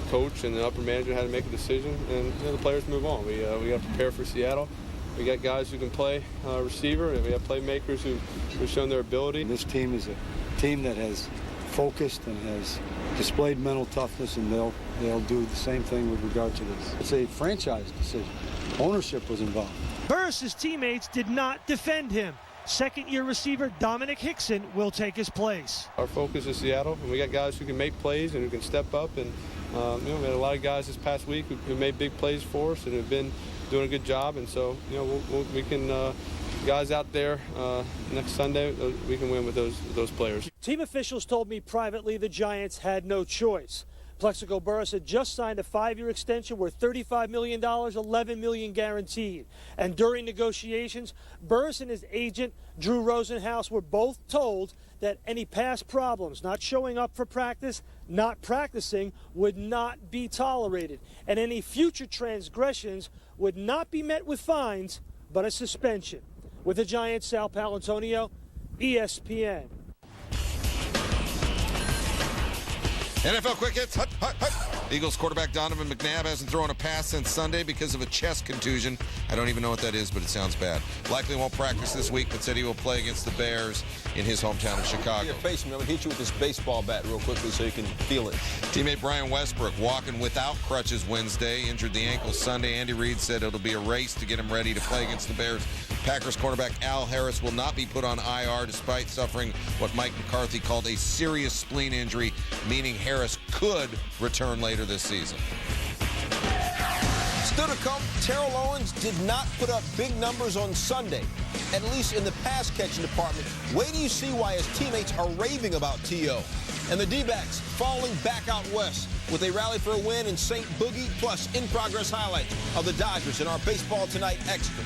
coach and the upper manager had to make a decision, and the players move on. We got to prepare for Seattle. We got guys who can play receiver, and we have playmakers who've shown their ability. This team is a team that has focused and has displayed mental toughness, and they'll do the same thing with regard to this. It's a franchise decision. Ownership was involved. Burress's teammates did not defend him. Second-year receiver Dominic Hickson will take his place. Our focus is Seattle, and we got guys who can make plays and who can step up. And we had a lot of guys this past week who made big plays for us and have been doing a good job. And so, we can guys out there next Sunday, we can win with those players. Team officials told me privately the Giants had no choice. Plaxico Burress had just signed a 5-year extension worth $35 million, $11 million guaranteed. And during negotiations, Burress and his agent, Drew Rosenhaus, were both told that any past problems, not showing up for practice, not practicing, would not be tolerated. And any future transgressions would not be met with fines, but a suspension. With the Giants, Sal Paolantonio, ESPN. NFL quick hits. Hut, hut, hut. Eagles quarterback Donovan McNabb hasn't thrown a pass since Sunday because of a chest contusion. I don't even know what that is, but it sounds bad. Likely won't practice this week, but said he will play against the Bears in his hometown of Chicago. Your face, man. I'm going to hit you with this baseball bat real quickly so you can feel it. Teammate Brian Westbrook walking without crutches Wednesday. Injured the ankle Sunday. Andy Reid said it'll be a race to get him ready to play against the Bears. Packers cornerback Al Harris will not be put on IR despite suffering what Mike McCarthy called a serious spleen injury, meaning Harris could return later this season. Still to come, Terrell Owens did not put up big numbers on Sunday, at least in the pass-catching department. Wait till you see why his teammates are raving about T.O. And the D-backs falling back out west with a rally for a win in St. Boogie, plus in-progress highlights of the Dodgers in our Baseball Tonight Extra.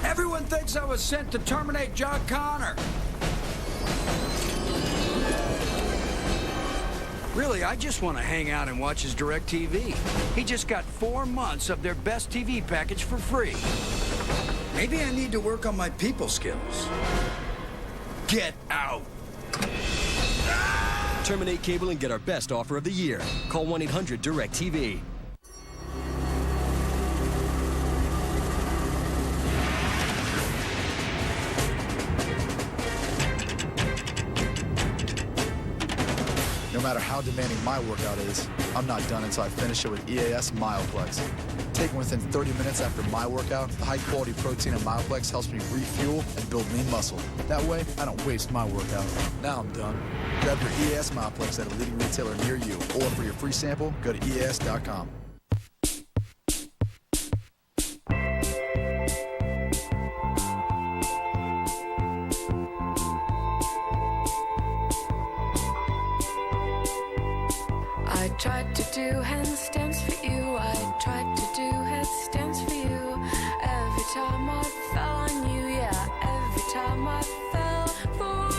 Everyone thinks I was sent to terminate John Connor. Really, I just want to hang out and watch his DirecTV. He just got 4 months of their best TV package for free. Maybe I need to work on my people skills. Get out. Terminate cable and get our best offer of the year. Call 1-800-DIRECTV. No matter how demanding my workout is, I'm not done until I finish it with EAS Myoplex. Taken within 30 minutes after my workout, the high-quality protein in Myoplex helps me refuel and build lean muscle. That way, I don't waste my workout. Now I'm done. Grab your EAS Myoplex at a leading retailer near you, or for your free sample, go to EAS.com. I tried to do handstands for you. I tried to do headstands for you. Every time I fell on you, yeah. Every time I fell for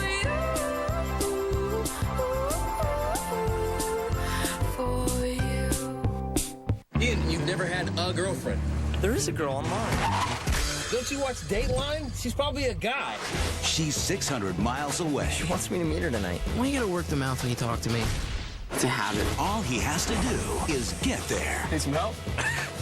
you. Ian, you've never had a girlfriend. There is a girl online. Don't you watch Dateline? She's probably a guy. She's 600 miles away. She wants me to meet her tonight. Why you gotta work the mouth when you talk to me? It's a habit. All he has to do is get there. Need some help?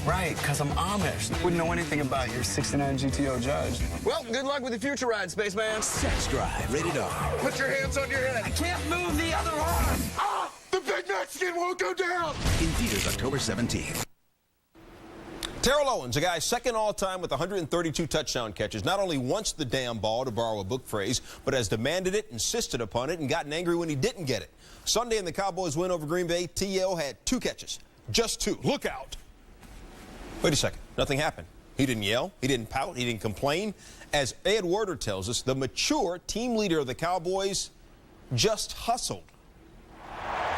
Right, because I'm Amish. Wouldn't know anything about your 69 GTO Judge. Well, good luck with the future ride, spaceman. Sex Drive, rated R. Put your hands on your head. I can't move the other arm. Ah! The Big Mexican won't go down! In theaters October 17th. Terrell Owens, a guy second all-time with 132 touchdown catches, not only wants the damn ball, to borrow a book phrase, but has demanded it, insisted upon it, and gotten angry when he didn't get it. Sunday in the Cowboys' win over Green Bay, T.O. had 2 catches. Just 2. Look out. Wait a second. Nothing happened. He didn't yell. He didn't pout. He didn't complain. As Ed Werder tells us, the mature team leader of the Cowboys just hustled.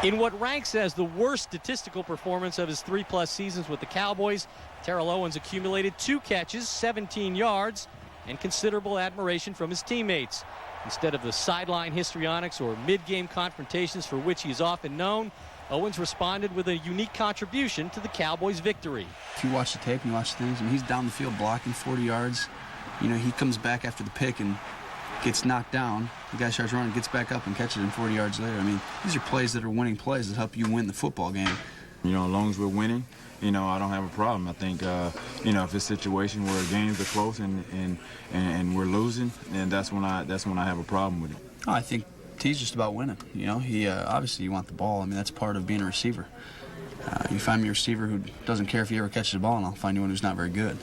In what ranks as the worst statistical performance of his 3+ seasons with the Cowboys, Terrell Owens accumulated 2 catches, 17 yards, and considerable admiration from his teammates. Instead of the sideline histrionics or mid-game confrontations for which he is often known, Owens responded with a unique contribution to the Cowboys' victory. If you watch the tape and you watch things, and he's down the field blocking 40 yards, you know, he comes back after the pick and gets knocked down. The guy starts running, gets back up and catches him 40 yards later. I mean, these are plays that are winning plays that help you win the football game. You know, as long as we're winning, you know, I don't have a problem. I think, you know, if it's a situation where games are close and we're losing, then that's when I have a problem with it. Oh, I think T's just about winning. You know, he obviously you want the ball. I mean, that's part of being a receiver. You find me a receiver who doesn't care if he ever catches the ball, and I'll find you one who's not very good.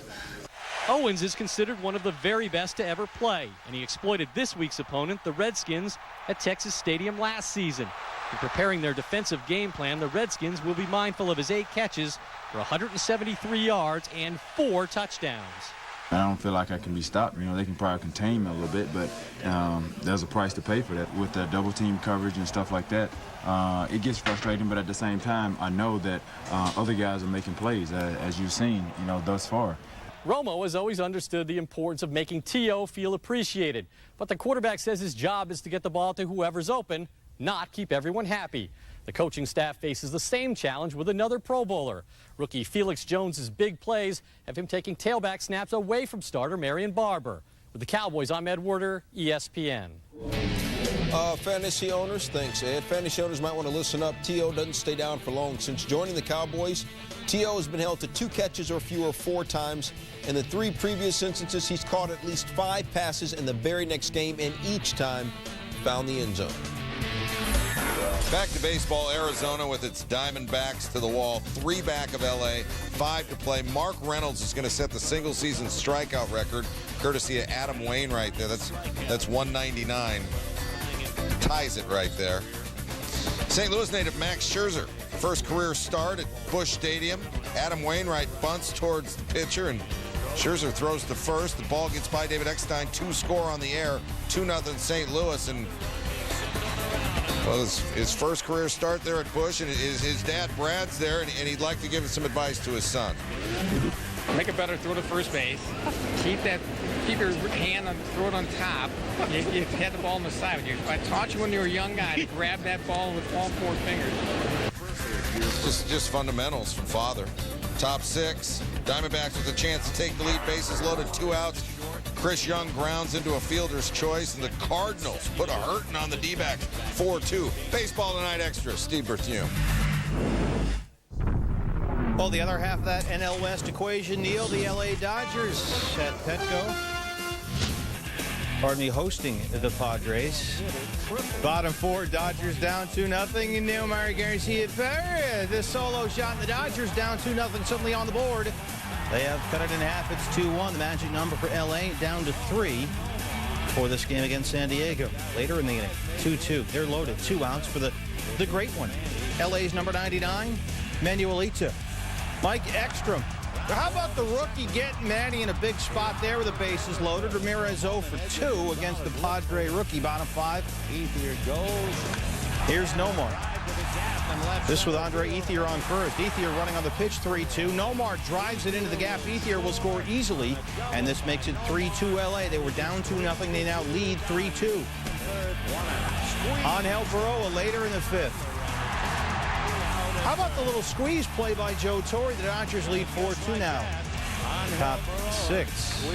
Owens is considered one of the very best to ever play, and he exploited this week's opponent, the Redskins, at Texas Stadium last season. In preparing their defensive game plan, the Redskins will be mindful of his 8 catches for 173 yards and 4 touchdowns. I don't feel like I can be stopped. You know, they can probably contain me a little bit, but there's a price to pay for that with the double team coverage and stuff like that. It gets frustrating, but at the same time, I know that other guys are making plays, as you've seen, you know, thus far. Romo has always understood the importance of making T.O. feel appreciated, but the quarterback says his job is to get the ball to whoever's open, not keep everyone happy. The coaching staff faces the same challenge with another Pro Bowler. Rookie Felix Jones's big plays have him taking tailback snaps away from starter Marion Barber. With the Cowboys, I'm Ed Werder, ESPN. Fantasy owners, thanks, Ed. Fantasy owners might want to listen up. T.O. doesn't stay down for long. Since joining the Cowboys, T.O. has been held to 2 catches or fewer 4 times. In the 3 previous instances, he's caught at least 5 passes in the very next game, and each time found the end zone. Back to baseball, Arizona with its Diamondbacks to the wall. 3 back of L.A., 5 to play. Mark Reynolds is going to set the single-season strikeout record, courtesy of Adam Wainwright there. That's 199. Ties it right there. St. Louis native Max Scherzer, first career start at Busch Stadium. Adam Wainwright bunts towards the pitcher, and Scherzer throws to first. The ball gets by David Eckstein. 2 score on the air, 2-0 St. Louis. And well, his first career start there at Busch, and his dad Brad's there, and he'd like to give some advice to his son. Make a better throw to first base. Keep your hand and throw it on top. You had the ball on the side. I taught you when you were a young guy to grab that ball with all 4 fingers. Just fundamentals from father. Top 6. Diamondbacks with a chance to take the lead. Bases loaded, 2 outs. Chris Young grounds into a fielder's choice, and the Cardinals put a hurting on the D-backs 4-2. Baseball Tonight Extra, Steve Berthiaume. Well, the other half of that NL West equation, Neil, the LA Dodgers at Petco. Hosting the Padres. Bottom four, Dodgers down 2-0. And Neil Murray Garcia Perez, this solo shot, and the Dodgers down 2-0 suddenly on the board. They have cut it in half. It's 2-1. The magic number for LA down to 3 for this game against San Diego. Later in the inning, 2-2. They're loaded. 2 outs for the great one. LA's number 99, Manuelito. Mike Ekstrom. How about the rookie getting Manny in a big spot there with the bases loaded? Ramirez 0 for 2 against the Padre rookie. Bottom 5. Ethier goes. Here's Nomar. This with Andre Ethier on first. Ethier running on the pitch, 3-2. Nomar drives it into the gap. Ethier will score easily, and this makes it 3-2 LA. They were down 2-0. They now lead 3-2. Angel Baroa later in the 5th. How about the little squeeze play by Joe Torre? The Dodgers lead 4-2 now. Top 6.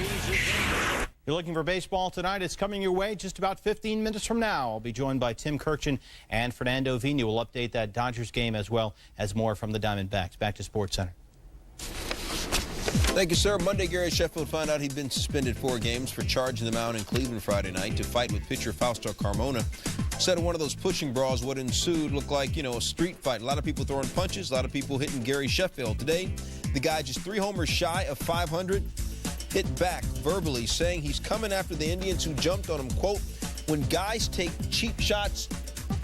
You're looking for baseball tonight. It's coming your way just about 15 minutes from now. I'll be joined by Tim Kirchin and Fernando Vina. We'll update that Dodgers game as well as more from the Diamondbacks. Back to SportsCenter. Thank you, sir. Monday, Gary Sheffield found out he'd been suspended 4 games for charging the mound in Cleveland Friday night to fight with pitcher Fausto Carmona. Said one of those pushing brawls, what ensued looked like, a street fight. A lot of people throwing punches, a lot of people hitting Gary Sheffield. Today, the guy just 3 homers shy of 500, hit back verbally, saying he's coming after the Indians who jumped on him. Quote, "When guys take cheap shots,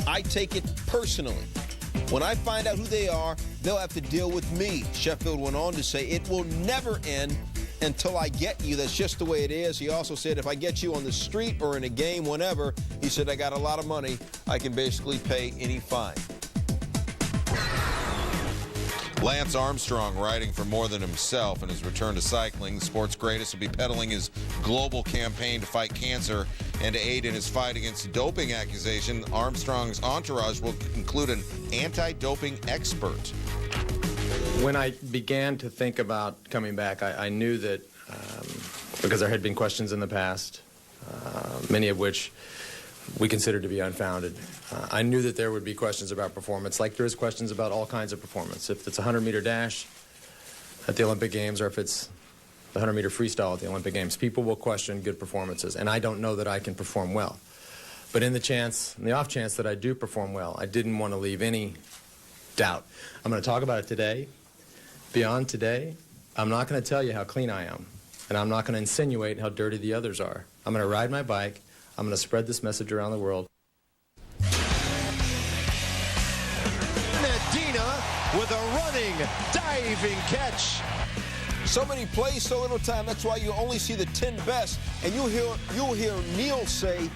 I take it personally. When I find out who they are, they'll have to deal with me." Sheffield went on to say, "It will never end until I get you. That's just the way it is." He also said, "If I get you on the street or in a game, whenever," he said, "I got a lot of money. I can basically pay any fine." Lance Armstrong riding for more than himself in his return to cycling. The sport's greatest will be peddling his global campaign to fight cancer and to aid in his fight against doping accusation. Armstrong's entourage will include an anti-doping expert. When I began to think about coming back, I knew that because there had been questions in the past, many of which we considered to be unfounded. I knew that there would be questions about performance, like there is questions about all kinds of performance. If it's a 100-meter dash at the Olympic Games or if it's the 100-meter freestyle at the Olympic Games, people will question good performances, and I don't know that I can perform well. But in the off chance that I do perform well, I didn't want to leave any doubt. I'm going to talk about it today. Beyond today, I'm not going to tell you how clean I am, and I'm not going to insinuate how dirty the others are. I'm going to ride my bike. I'm going to spread this message around the world. Medina with a running, diving catch. So many plays, so little time. That's why you only see the 10 best. And you'll hear Neil say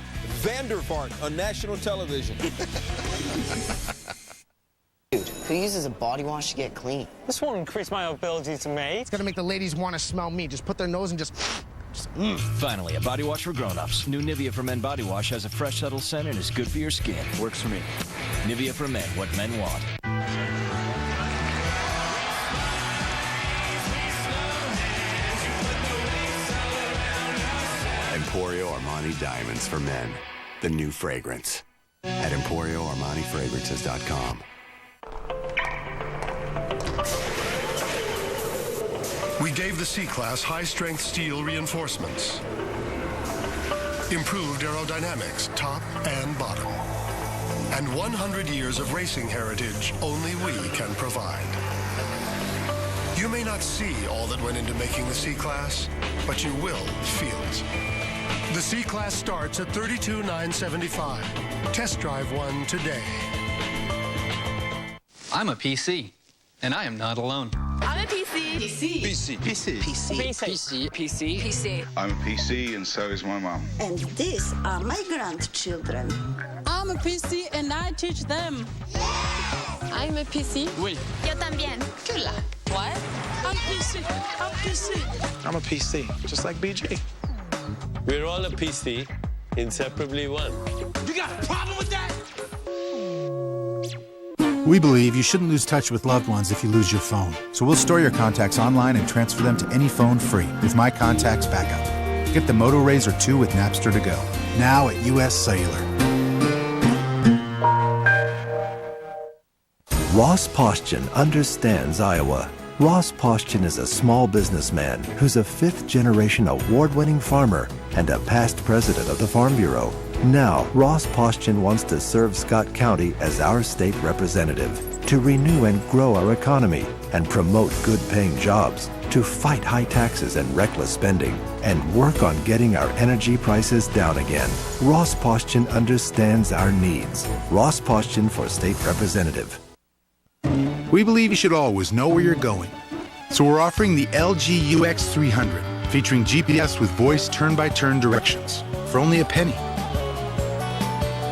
Vandervaart on national television. Dude, who uses a body wash to get clean? This won't increase my ability to mate. It's gonna make the ladies want to smell me. Just put their nose and just Finally, a body wash for grown-ups. New Nivea for Men body wash has a fresh, subtle scent and is good for your skin. Works for me. Nivea for Men, what men want. Emporio Armani Diamonds for Men, the new fragrance. At EmporioArmaniFragrances.com. We gave the C-Class high-strength steel reinforcements, improved aerodynamics, top and bottom, and 100 years of racing heritage only we can provide. You may not see all that went into making the C-Class, but you will feel it. The C-Class starts at $32,975. Test drive one today. I'm a PC, and I am not alone. I'm a PC. PC. PC. PC. PC. PC. PC. PC. I'm a PC, and so is my mom. And these are my grandchildren. I'm a PC, and I teach them. I'm a PC. Oui. Yo también. Chula. What? I'm PC. I'm PC. I'm a PC, just like BG. We're all a PC, inseparably one. You got a problem with that? We believe you shouldn't lose touch with loved ones if you lose your phone. So we'll store your contacts online and transfer them to any phone free with My Contacts Backup. Get get the Moto Razor 2 with Napster to go. Now at U.S. Cellular. Ross Postian understands Iowa. Ross Postian is a small businessman who's a fifth-generation award-winning farmer and a past president of the Farm Bureau. Now, Ross Postian wants to serve Scott County as our state representative, to renew and grow our economy and promote good-paying jobs, to fight high taxes and reckless spending, and work on getting our energy prices down again. Ross Postian understands our needs. Ross Postian for state representative. We believe you should always know where you're going. So we're offering the LG UX300, featuring GPS with voice turn-by-turn directions for only a penny.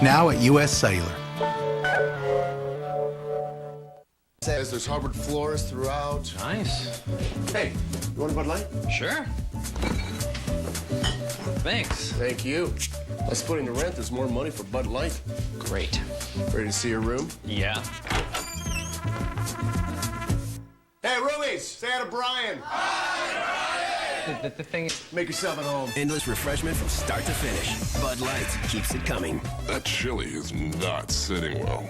Now at U.S. Cellular. Says there's hardwood floors throughout. Nice. Hey, you want a Bud Light? Sure. Thanks. Thank you. Less splitting the rent, there's more money for Bud Light. Great. Ready to see your room? Yeah. Hey, roomies, say hi to Brian. The thing is... Make yourself at home. Endless refreshment from start to finish. Bud Light keeps it coming. That chili is not sitting well.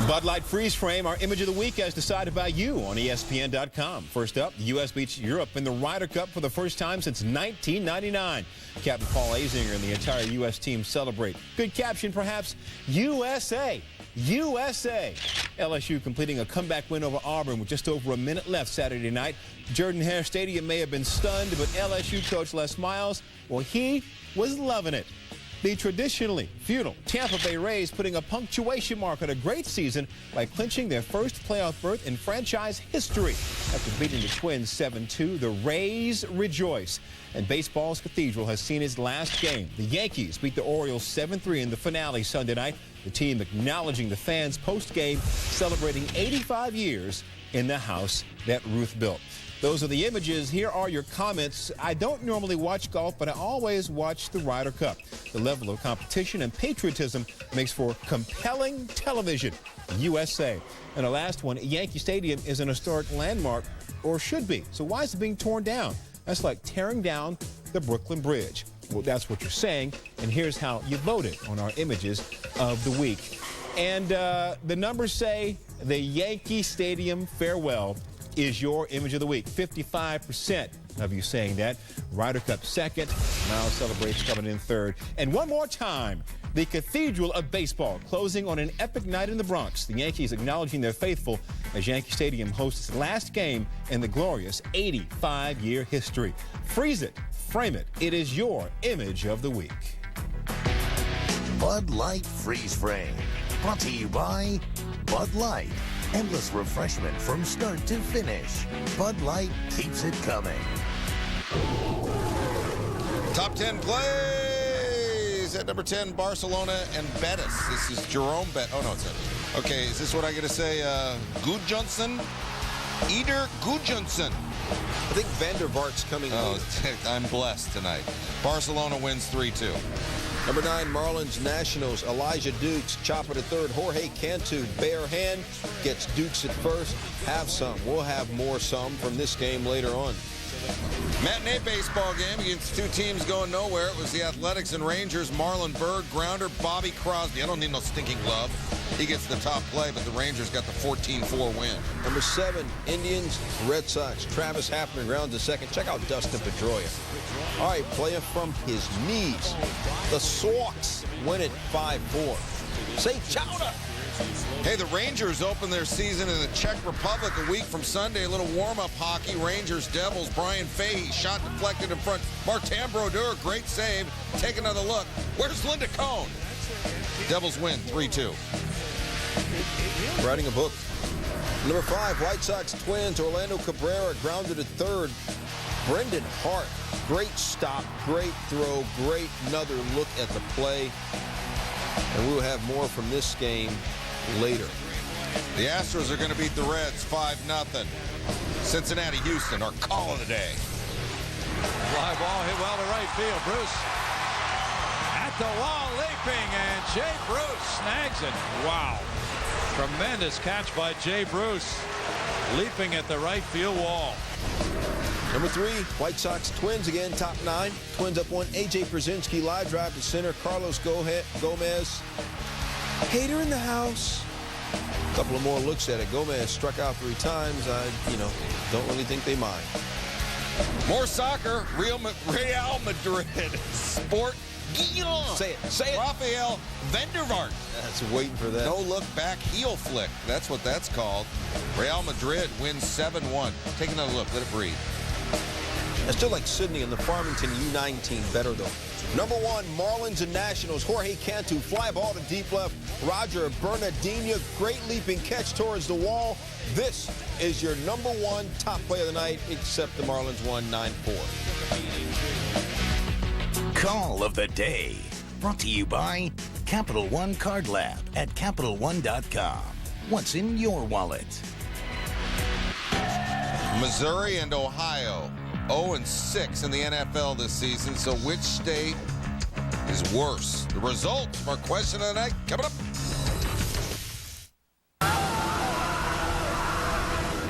Bud Light Freeze Frame, our image of the week as decided by you on ESPN.com. First up, the U.S. beats Europe in the Ryder Cup for the first time since 1999. Captain Paul Azinger and the entire U.S. team celebrate. Good caption, perhaps, USA. USA. LSU completing a comeback win over Auburn with just over a minute left Saturday night. Jordan-Hare Stadium may have been stunned, but LSU coach Les Miles, well, he was loving it. The traditionally feudal Tampa Bay Rays putting a punctuation mark on a great season by clinching their first playoff berth in franchise history. After beating the Twins 7-2, the Rays rejoice. And baseball's cathedral has seen its last game. The Yankees beat the Orioles 7-3 in the finale Sunday night. The team acknowledging the fans post-game, celebrating 85 years in the house that Ruth built. Those are the images. Here are your comments. I don't normally watch golf, but I always watch the Ryder Cup. The level of competition and patriotism makes for compelling television. USA. And the last one, Yankee Stadium is an historic landmark, or should be. So why is it being torn down? That's like tearing down the Brooklyn Bridge. Well, that's what you're saying, and here's how you voted on our images of the week. And the numbers say the Yankee Stadium farewell is your image of the week. 55% of you saying that. Ryder Cup second. Miles celebrates coming in third. And one more time, the Cathedral of Baseball closing on an epic night in the Bronx. The Yankees acknowledging their faithful as Yankee Stadium hosts its last game in the glorious 85-year history. Freeze it. Frame it. It is your image of the week. Bud Light Freeze Frame. Brought to you by Bud Light. Endless refreshment from start to finish. Bud Light keeps it coming. Top 10 plays at number 10, Barcelona and Betis. This is Jerome Oh, no, it's not. Okay, is this what I got to say? Gudjonsson? Eder Gudjonsson. I think Vander Vaart's coming in. I'm blessed tonight. Barcelona wins 3-2. Number 9, Marlins Nationals. Elijah Dukes, chop it at third. Jorge Cantu, bare hand, gets Dukes at first. Have some. We'll have more some from this game later on. Matinee baseball game against two teams going nowhere. It was the Athletics and Rangers. Marlon Berg, grounder, Bobby Crosby. I don't need no stinking glove. He gets the top play, but the Rangers got the 14-4 win. Number 7, Indians, Red Sox. Travis Hafner grounds to second. Check out Dustin Pedroia. All right, playing from his knees. The Sox win it 5-4. Say chowder. Hey, the Rangers open their season in the Czech Republic a week from Sunday. A little warm-up hockey. Rangers, Devils, Brian Fahey, shot deflected in front. Martin Brodeur, great save. Take another look. Where's Linda Cohn? Devils win 3-2. Writing a book. Number 5, White Sox Twins. Orlando Cabrera grounded at third. Brendan Hart, great stop, great throw, great another look at the play. And we'll have more from this game later. The Astros are going to beat the Reds 5-0. Cincinnati, Houston are calling it a day. Fly ball hit well to right field. Bruce at the wall leaping, and Jay Bruce snags it. Wow. Tremendous catch by Jay Bruce, leaping at the right field wall. Number 3, White Sox Twins again, top 9. Twins up 1. A.J. Brzezinski, live drive to center. Carlos Gomez. Hater in the house. A couple of more looks at it. Gomez struck out 3 times. I, don't really think they mind. More soccer. Real Madrid. Sport. Say it. Rafael Vandervaart. That's waiting for that. No look back heel flick. That's what that's called. Real Madrid wins 7-1. Take another look. Let it breathe. I still like Sydney and the Farmington U19 better, though. Number 1, Marlins and Nationals. Jorge Cantu, fly ball to deep left. Roger Bernardinho, great leaping catch towards the wall. This is your number 1 top play of the night, except the Marlins won 9-4. Call of the day. Brought to you by Capital One Card Lab at CapitalOne.com. What's in your wallet? Missouri and Ohio, 0-6 in the NFL this season. So which state is worse? The results of our question of the night coming up.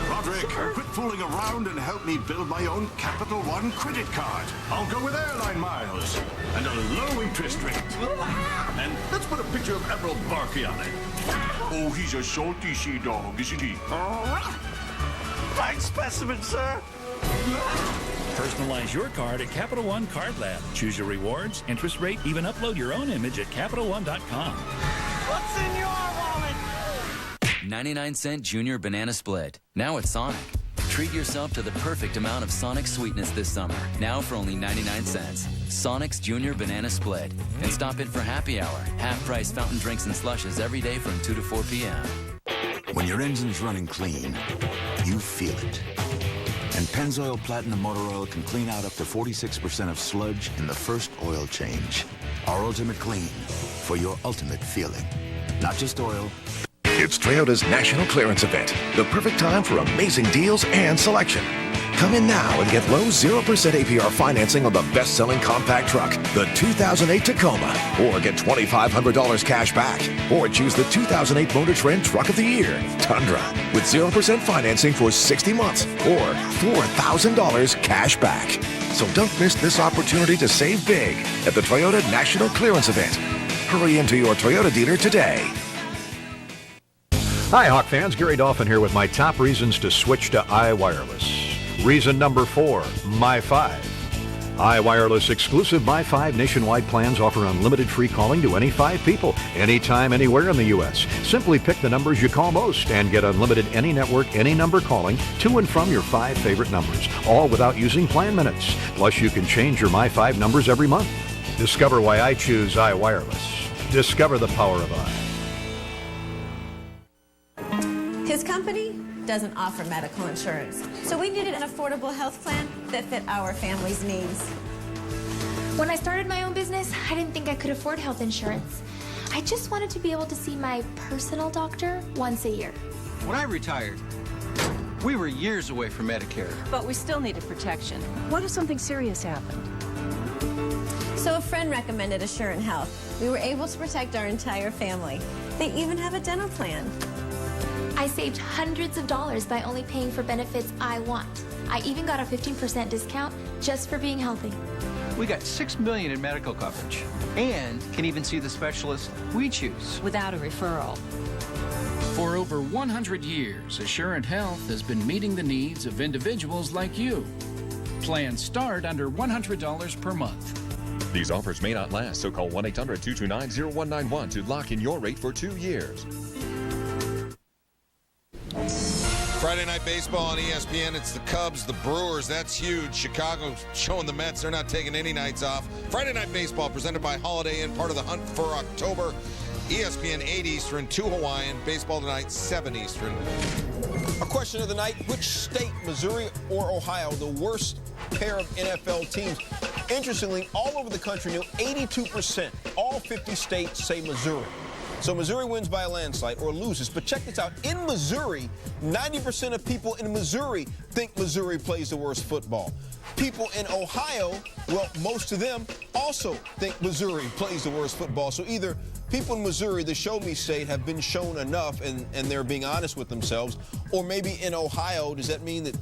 Roderick, quit fooling around and help me build my own Capital One credit card. I'll go with airline miles and a low interest rate. And let's put a picture of Emerald Barky on it. Oh, he's a salty sea dog, isn't he? Fine specimen, sir. Personalize your card at Capital One Card Lab. Choose your rewards, interest rate, even upload your own image at CapitalOne.com. What's in your wallet? 99-cent Junior Banana Split. Now at Sonic. Treat yourself to the perfect amount of Sonic sweetness this summer. Now for only 99 cents. Sonic's Junior Banana Split. And stop in for happy hour. Half-price fountain drinks and slushes every day from 2 to 4 p.m. When your engine's running clean, you feel it. And Pennzoil Platinum Motor Oil can clean out up to 46% of sludge in the first oil change. Our ultimate clean for your ultimate feeling. Not just oil. It's Toyota's National Clearance Event. The perfect time for amazing deals and selection. Come in now and get low 0% APR financing on the best-selling compact truck, the 2008 Tacoma. Or get $2,500 cash back. Or choose the 2008 Motor Trend Truck of the Year, Tundra, with 0% financing for 60 months. Or $4,000 cash back. So don't miss this opportunity to save big at the Toyota National Clearance Event. Hurry into your Toyota dealer today. Hi, Hawk fans. Gary Dolphin here with my top reasons to switch to iWireless. Reason number 4, My5. iWireless exclusive My5 nationwide plans offer unlimited free calling to any 5 people, anytime, anywhere in the U.S. Simply pick the numbers you call most and get unlimited any network, any number calling to and from your 5 favorite numbers, all without using plan minutes. Plus, you can change your My5 numbers every month. Discover why I choose iWireless. Discover the power of I. His company doesn't offer medical insurance, so we needed an affordable health plan that fit our family's needs. When I started my own business, I didn't think I could afford health insurance. I just wanted to be able to see my personal doctor once a year. When I retired, we were years away from Medicare. But we still needed protection. What if something serious happened? So a friend recommended Assurant Health. We were able to protect our entire family. They even have a dental plan. I saved hundreds of dollars by only paying for benefits I want. I even got a 15% discount just for being healthy. We got $6 million in medical coverage and can even see the specialist we choose. Without a referral. For over 100 years, Assurant Health has been meeting the needs of individuals like you. Plans start under $100 per month. These offers may not last, so call 1-800-229-0191 to lock in your rate for 2 years. Friday Night Baseball on ESPN. It's the Cubs, the Brewers. That's huge. Chicago showing the Mets. They're not taking any nights off. Friday Night Baseball presented by Holiday Inn, part of the hunt for October. ESPN 8 Eastern, 2 Hawaiian. Baseball tonight, 7 Eastern. Our question of the night, which state, Missouri or Ohio, the worst pair of NFL teams? Interestingly, all over the country, 82%, all 50 states say Missouri. So Missouri wins by a landslide or loses. But check this out. In Missouri, 90% of people in Missouri think Missouri plays the worst football. People in Ohio, well, most of them also think Missouri plays the worst football. So either people in Missouri, the show me state, have been shown enough and they're being honest with themselves, or maybe in Ohio, does that mean that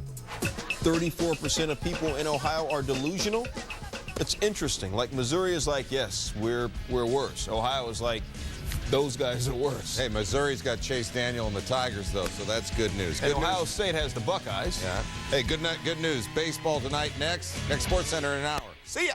34% of people in Ohio are delusional. It's interesting. Like Missouri is like, yes, we're worse. Ohio is like, those guys are worse. Hey, Missouri's got Chase Daniel and the Tigers, though, so that's good news. And Ohio State has the Buckeyes. Yeah. Hey, good news. Baseball tonight next SportsCenter in an hour. See ya.